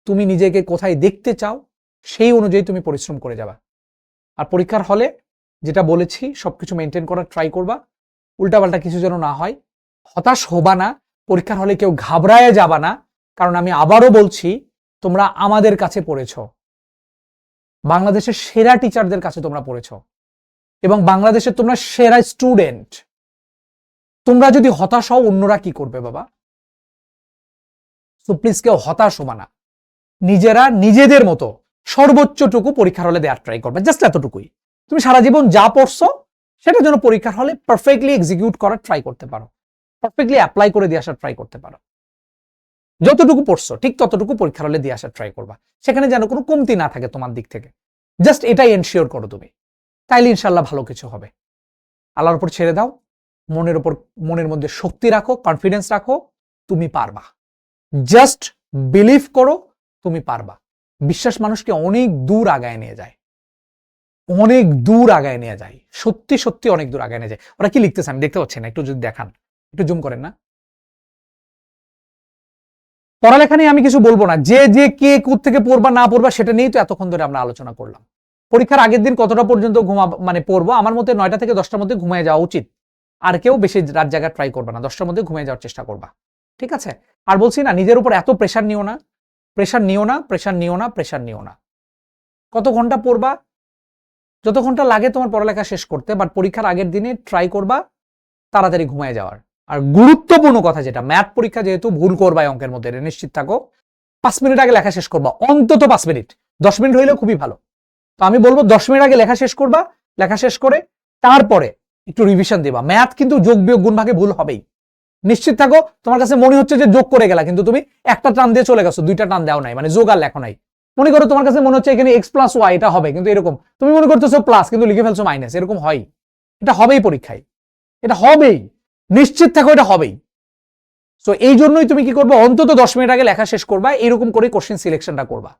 তুমি নিজেকে কোথায় দেখতে চাও সেই অনুযায়ী তুমি পরিশ্রম করে যাবা। আর পরীক্ষার হলে যেটা বলেছি সবকিছু মেনটেন করার ট্রাই করবা, উল্টাপাল্টা কিছু যেন না হয়। হতাশ হবা না, পরীক্ষার হলে কেউ ঘাবড়ায় যাবা না, কারণ আমি আবারও বলছি তোমরা আমাদের কাছে পড়েছ, বাংলাদেশের সেরা টিচারদের কাছে তোমরা পড়েছ, এবং বাংলাদেশের তোমরা সেরা স্টুডেন্ট। তোমরা যদি হতাশ হও অন্যরা কি করবে বাবা? সো প্লিজ কেউ হতাশ হবা না, নিজেরা নিজেদের মতো সর্বোচ্চটুকু পরীক্ষার হলে দেওয়ার ট্রাই করবে, জাস্ট এতটুকুই। তুমি সারা জীবন যা পড়ছো সেটা যেন পরীক্ষার হলে পারফেক্টলি এক্সিকিউট করার ট্রাই করতে পারো, পারফেক্টলি অ্যাপ্লাই করে দিয়ে আসার ট্রাই করতে পারো। যতটুকু পড়ছো ঠিক ততটুকু পরীক্ষার হলে দিয়ে আসার ট্রাই করবা, সেখানে যেন কোনো কমতি না থাকে তোমার দিক থেকে। জাস্ট এটাই এনশিওর করো তুমি, তাইলে ইনশাল্লাহ ভালো কিছু হবে। আল্লাহর উপর ছেড়ে দাও, মনের মধ্যে শক্তি রাখো, কনফিডেন্স রাখো, তুমি পারবা। জাস্ট বিলিভ করো তুমি পারবা। বিশ্বাস মানুষকে অনেক দূর আগায় নিয়ে যায়, অনেক দূর আগায় নিয়ে যায়, সত্যি সত্যি অনেক দূর আগায় নিয়ে যায়। ওরা কি লিখতেছে আমি দেখতে পাচ্ছি না, একটু যদি দেখান, একটু জুম করেন না। পড়ালেখা নিয়ে আমি কিছু বলবো না, যে যে কে থেকে পড়বা না পড়বা সেটা নিয়েই তো এতক্ষণ ধরে আমরা আলোচনা করলাম। পরীক্ষার আগের দিন কতটা পর্যন্ত মানে পড়বো, আমার মতে 9টা থেকে 10টার মধ্যে ঘুমিয়ে যাওয়া উচিত। আর কেউ বেশি রাত জায়গা ট্রাই করবা না, 10টার মধ্যে ঘুমিয়ে যাওয়ার চেষ্টা করবা, ঠিক আছে? আর বলছি না, নিজের উপর এত প্রেশার নিও না, প্রেশার নিও না, প্রেশার নিও না, প্রেশার নিও না। কত ঘন্টা পড়বা, যত ঘন্টা লাগে তোমার পড়ালেখা শেষ করতে, বাট পরীক্ষার আগের দিনে ট্রাই করবা তাড়াতাড়ি ঘুমিয়ে যাওয়ার। আর গুরুত্বপূর্ণ কথা যেটা, ম্যাথ পরীক্ষা যেহেতু ভুল করবা অঙ্কের মধ্যে, নিশ্চিত থাকো 5 মিনিট আগে লেখা শেষ করবা, অন্তত 5 মিনিট, 10 মিনিট হইলেও খুবই ভালো। তো আমি বলবো 10 মিনিট আগে লেখা শেষ করবা, লেখা শেষ করে তারপরে একটু রিভিশন দিবা। ম্যাথ কিন্তু যোগ বিয়োগ গুণ ভাগে ভুল হবেই, নিশ্চিত থাকো। তোমার কাছে মনে হচ্ছে যে যোগ করে গেলা, কিন্তু তুমি একটা টান দিয়ে চলে গেছো, 2টা টান দেও নাই, মানে যোগ আর লেখো নাই। মনে করো তোমার কাছে মনে হচ্ছে এখানে x প্লাস ওয়াই এটা হবে, কিন্তু এরকম তুমি মনে করতেছো প্লাস কিন্তু লিখে ফেলছো মাইনাস, এরকম হয়। এটা হবেই পরীক্ষায়, এটা হবেই, নিশ্চিত থাকো এটা হবেই। সো এই জন্যই তুমি কি করবে, অন্তত 10 মিনিট আগে লেখা শেষ করবা, এরকম করে কোশ্চেন সিলেকশনটা করবা।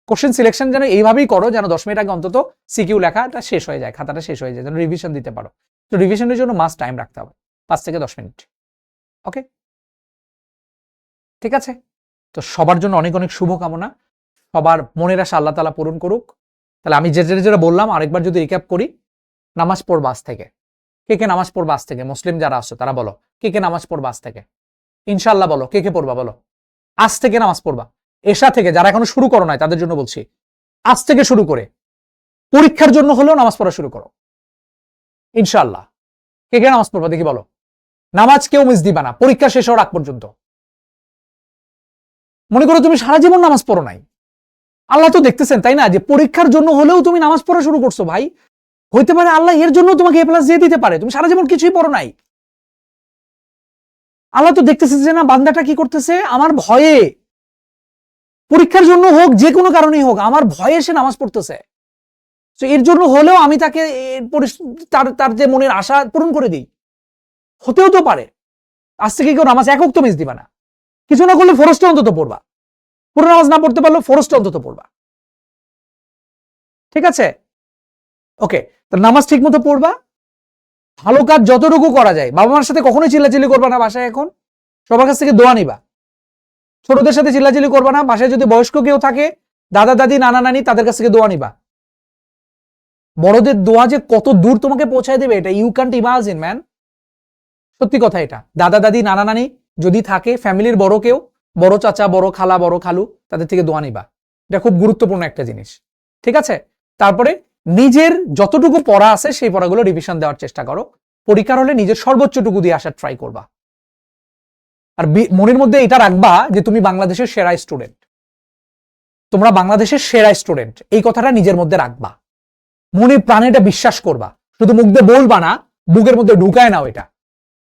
কোশ্চেন সিলেকশন যেন এইভাবেই করো, যেন 10 মিনিট আগে অন্তত সিকিউ লেখাটা শেষ হয়ে যায়, খাতাটা শেষ হয়ে যায়, যেন রিভিশন দিতে পারো। তো রিভিশনের জন্য মাস্ট টাইম রাখতে হবে, 5 থেকে 10 মিনিট। ওকে, ঠিক আছে? তো সবার জন্য অনেক অনেক শুভকামনা, সবার মনের আশা আল্লাহ তাআলা পূরণ করুক। তাহলে আমি যেটা বললাম আরেকবার যদি রিক্যাপ করি, নামাজ পড়বা আজ থেকে। কে কে নামাজ পড়বা আজ থেকে? মুসলিম যারা আছো তারা বলো, কে কে নামাজ পড়বা আজ থেকে? ইনশাআল্লাহ বলো, কে কে পড়বা বলো? আজ থেকে নামাজ পড়বা। এশা থেকে, যারা এখনো শুরু করো নাই তাদের জন্য বলছি, আজ থেকে শুরু করে পরীক্ষার জন্য হলেও নামাজ পড়া শুরু করো ইনশাআল্লাহ। কে কে নামাজ পড়বা দেখি বলো। নামাজ কেউ মিস দিবা না, পরীক্ষা শেষ হওয়ার আগ পর্যন্ত। মনে করো তুমি সারা জীবন নামাজ পড়ো নাই, আল্লাহ তো দেখতেছেন তাই না, যে পরীক্ষার জন্য হলেও তুমি নামাজ পড়া শুরু করছো। ভাই, হইতে পারে আল্লাহ এর জন্য তোমাকে A+ দিয়ে দিতে পারে, তুমি সারা জীবন কিছুই পড়ো নাই। আল্লাহ তো দেখতেছে যে না, বান্দাটা কি করতেছে, আমার ভয়ে, পরীক্ষার জন্য হোক যে কোনো কারণেই হোক, আমার ভয়ে সে নামাজ পড়তেছে। তো এর জন্য হলেও আমি তাকে তার যে মনের আশা পূরণ করে দিই। হতেও তো পারে আজ থেকে কেউ নামাজ একক তো মিস দিবা না, কিছু না করলে ফরজটা অন্তত পড়বা, পুরো নামাজ না পড়তে পারলেও ফরজটা অন্তত পড়বা, ঠিক আছে? ওকে, তো নামাজ ঠিক মতো পড়বা, ভালো কাজ যতটুকু করা যায়। বাবা মার সাথে কখনোই চিল্লাচিল্লি করবা না বাসায়, এখন সবার কাছ থেকে দোয়া নিবা। ছোটদের সাথে চিল্লাচিল্লি করবা না, বাসায় যদি বয়স্ক কেউ থাকে, দাদা দাদি নানা নানি, তাদের কাছ থেকে দোয়া নিবা। বড়দের দোয়া যে কত দূর তোমাকে পৌঁছায় দেবে, এটা ইউ ক্যান্ট ইমাজিন ম্যান। সত্যি কথা এটা। দাদা দাদি নানা নানি যদি থাকে, ফ্যামিলির বড় কেউ, বড় চাচা, বড় খালা, বড় খালু, তাদের থেকে দোয়া নিবা। এটা খুব গুরুত্বপূর্ণ একটা জিনিস, ঠিক আছে? তারপরে নিজের যতটুকু পড়া আছে সেই পড়াগুলো রিভিশন দেওয়ার চেষ্টা করো। পরীক্ষার হলে নিজের সর্বোচ্চটুকু দিয়ে আসার ট্রাই করবা। আর মনের মধ্যে এটা রাখবা যে তুমি বাংলাদেশের সেরা স্টুডেন্ট, তোমরা বাংলাদেশের সেরা স্টুডেন্ট, এই কথাটা নিজের মধ্যে রাখবা। মনে প্রাণে এটা বিশ্বাস করবা, শুধু মুখ দিয়ে বলবা না, বুকের মধ্যে ঢুকায় নাও এটা,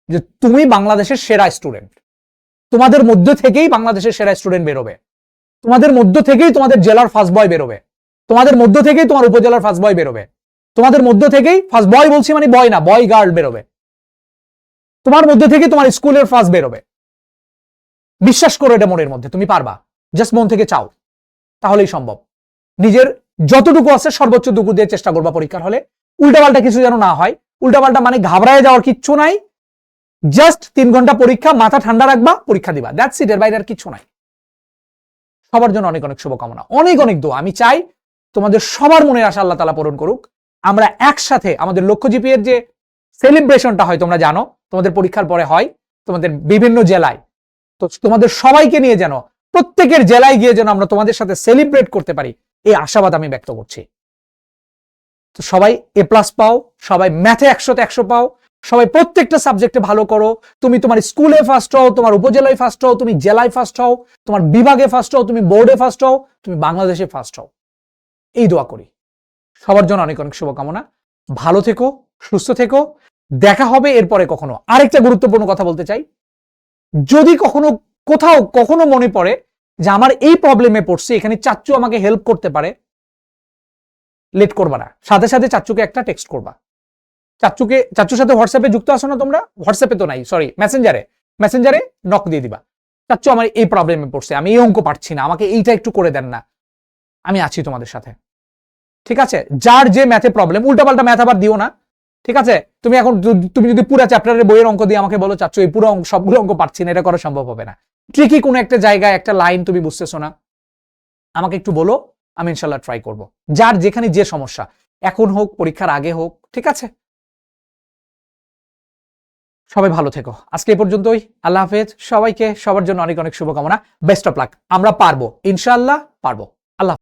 যে তুমি বাংলাদেশের সেরা স্টুডেন্ট। তোমাদের মধ্য থেকেই বাংলাদেশের সেরা স্টুডেন্ট বেরোবে, তোমাদের মধ্য থেকেই তোমাদের জেলার ফার্স্ট বয় বেরোবে, তোমাদের মধ্য থেকেই তোমার উপজেলার ফার্স্ট বয় বেরোবে, তোমাদের মধ্য থেকেই ফার্স্ট বয় বলছি মানে বয় না, বয় গার্ল বেরোবে, তোমার মধ্য থেকে তোমার স্কুলের ফার্স্ট বেরোবে। বিশ্বাস করো এটা মনের মধ্যে, তুমি পারবা, জাস্ট মন থেকে চাও, তাহলেই সম্ভব। নিজের যতটুকু আছে সর্বোচ্চটুকু দিয়ে চেষ্টা করবা পরীক্ষার হলে। উল্টাপাল্টা কিছু যেন না হয়। উল্টাপাল্টা মানে ঘাবড়ায় যাওয়ার কিচ্ছু নাই, জাস্ট 3 ঘন্টা পরীক্ষা, মাথা ঠান্ডা রাখবা, পরীক্ষা দিবা, দ্যাটস ইট, এর বাইরে আর কিছু নাই। সবার জন্য অনেক অনেক শুভকামনা, অনেক অনেক দোয়া। আমি চাই তোমাদের সবার মনের আশা আল্লাহ তাআলা পূরণ করুক। আমরা একসাথে আমাদের লক্ষ্য জিপিএর যে সেলিব্রেশনটা হয় তোমরা জানো, তোমাদের পরীক্ষার পরে হয় তোমাদের বিভিন্ন জেলায়, তো তোমাদের সবাইকে নিয়ে যেন প্রত্যেকের জেলায় গিয়ে যেন আমরা তোমাদের সাথে সেলিব্রেট করতে পারি, এই আশাবাদ আমি ব্যক্ত করছি। তো সবাই A+ পাও, সবাই ম্যাথে 100তে 100 পাও, সবাই প্রত্যেকটা সাবজেক্টে ভালো করো। তুমি তোমার স্কুলে ফার্স্ট হও, তোমার উপজেলায় ফার্স্ট হও, তুমি জেলায় ফার্স্ট হও, তোমার বিভাগে ফার্স্ট হও, তুমি বোর্ডে ফার্স্ট হও, তুমি বাংলাদেশে ফার্স্ট হও, এই দোয়া করি। সবার জন্য অনেক অনেক শুভকামনা। ভালো থেকো, সুস্থ থেকো, দেখা হবে এরপরে কখনো। আরেকটা গুরুত্বপূর্ণ কথা বলতে চাই, যদি কখনো মনে পড়ে যে আমার এই প্রবলেমে পড়ছে, এখানে চাচ্চু আমাকে হেল্প করতে পারে, লেট করবা না, সাথে সাথে চাচ্চুকে একটা টেক্সট করবা। চাচ্চুর সাথে হোয়াটসঅ্যাপে যুক্ত আছো না তোমরা? হোয়াটসঅ্যাপে তো নাই, সরি, মেসেঞ্জারে নক দিয়ে দিবা, চাচ্চু আমার এই প্রবলেমে পড়ছে, আমি এই অঙ্ক পারছি না, আমাকে এইটা একটু করে দেন না, আমি আছি তোমাদের সাথে, ঠিক আছে? যার যে ম্যাথে প্রবলেম, উল্টাপাল্টা ম্যাথ আবার দিও না, ঠিক আছে? তুমি যদি পুরো চ্যাপ্টারের বইয়ের অঙ্ক দিয়ে আমাকে বলো চাচ্চু এই পুরো সবগুলো অঙ্ক পারছি না, এটা করা সম্ভব হবে না। ট্রিকি কোনো একটা জায়গায় একটা লাইন তুমি বুঝতেছো না, আমাকে একটু বলো, আমি ইনশাল্লাহ ট্রাই করব। যার যেখানে যে সমস্যা, এখন হোক পরীক্ষার আগে হোক, ঠিক আছে? সবাই ভালো থেকো, আজকে এই পর্যন্তই। আল্লাহ হাফেজ সবাইকে, সবার জন্য অনেক অনেক শুভকামনা, বেস্ট অফ লাক। আমরা পারবো, ইনশাআল্লাহ পারবো।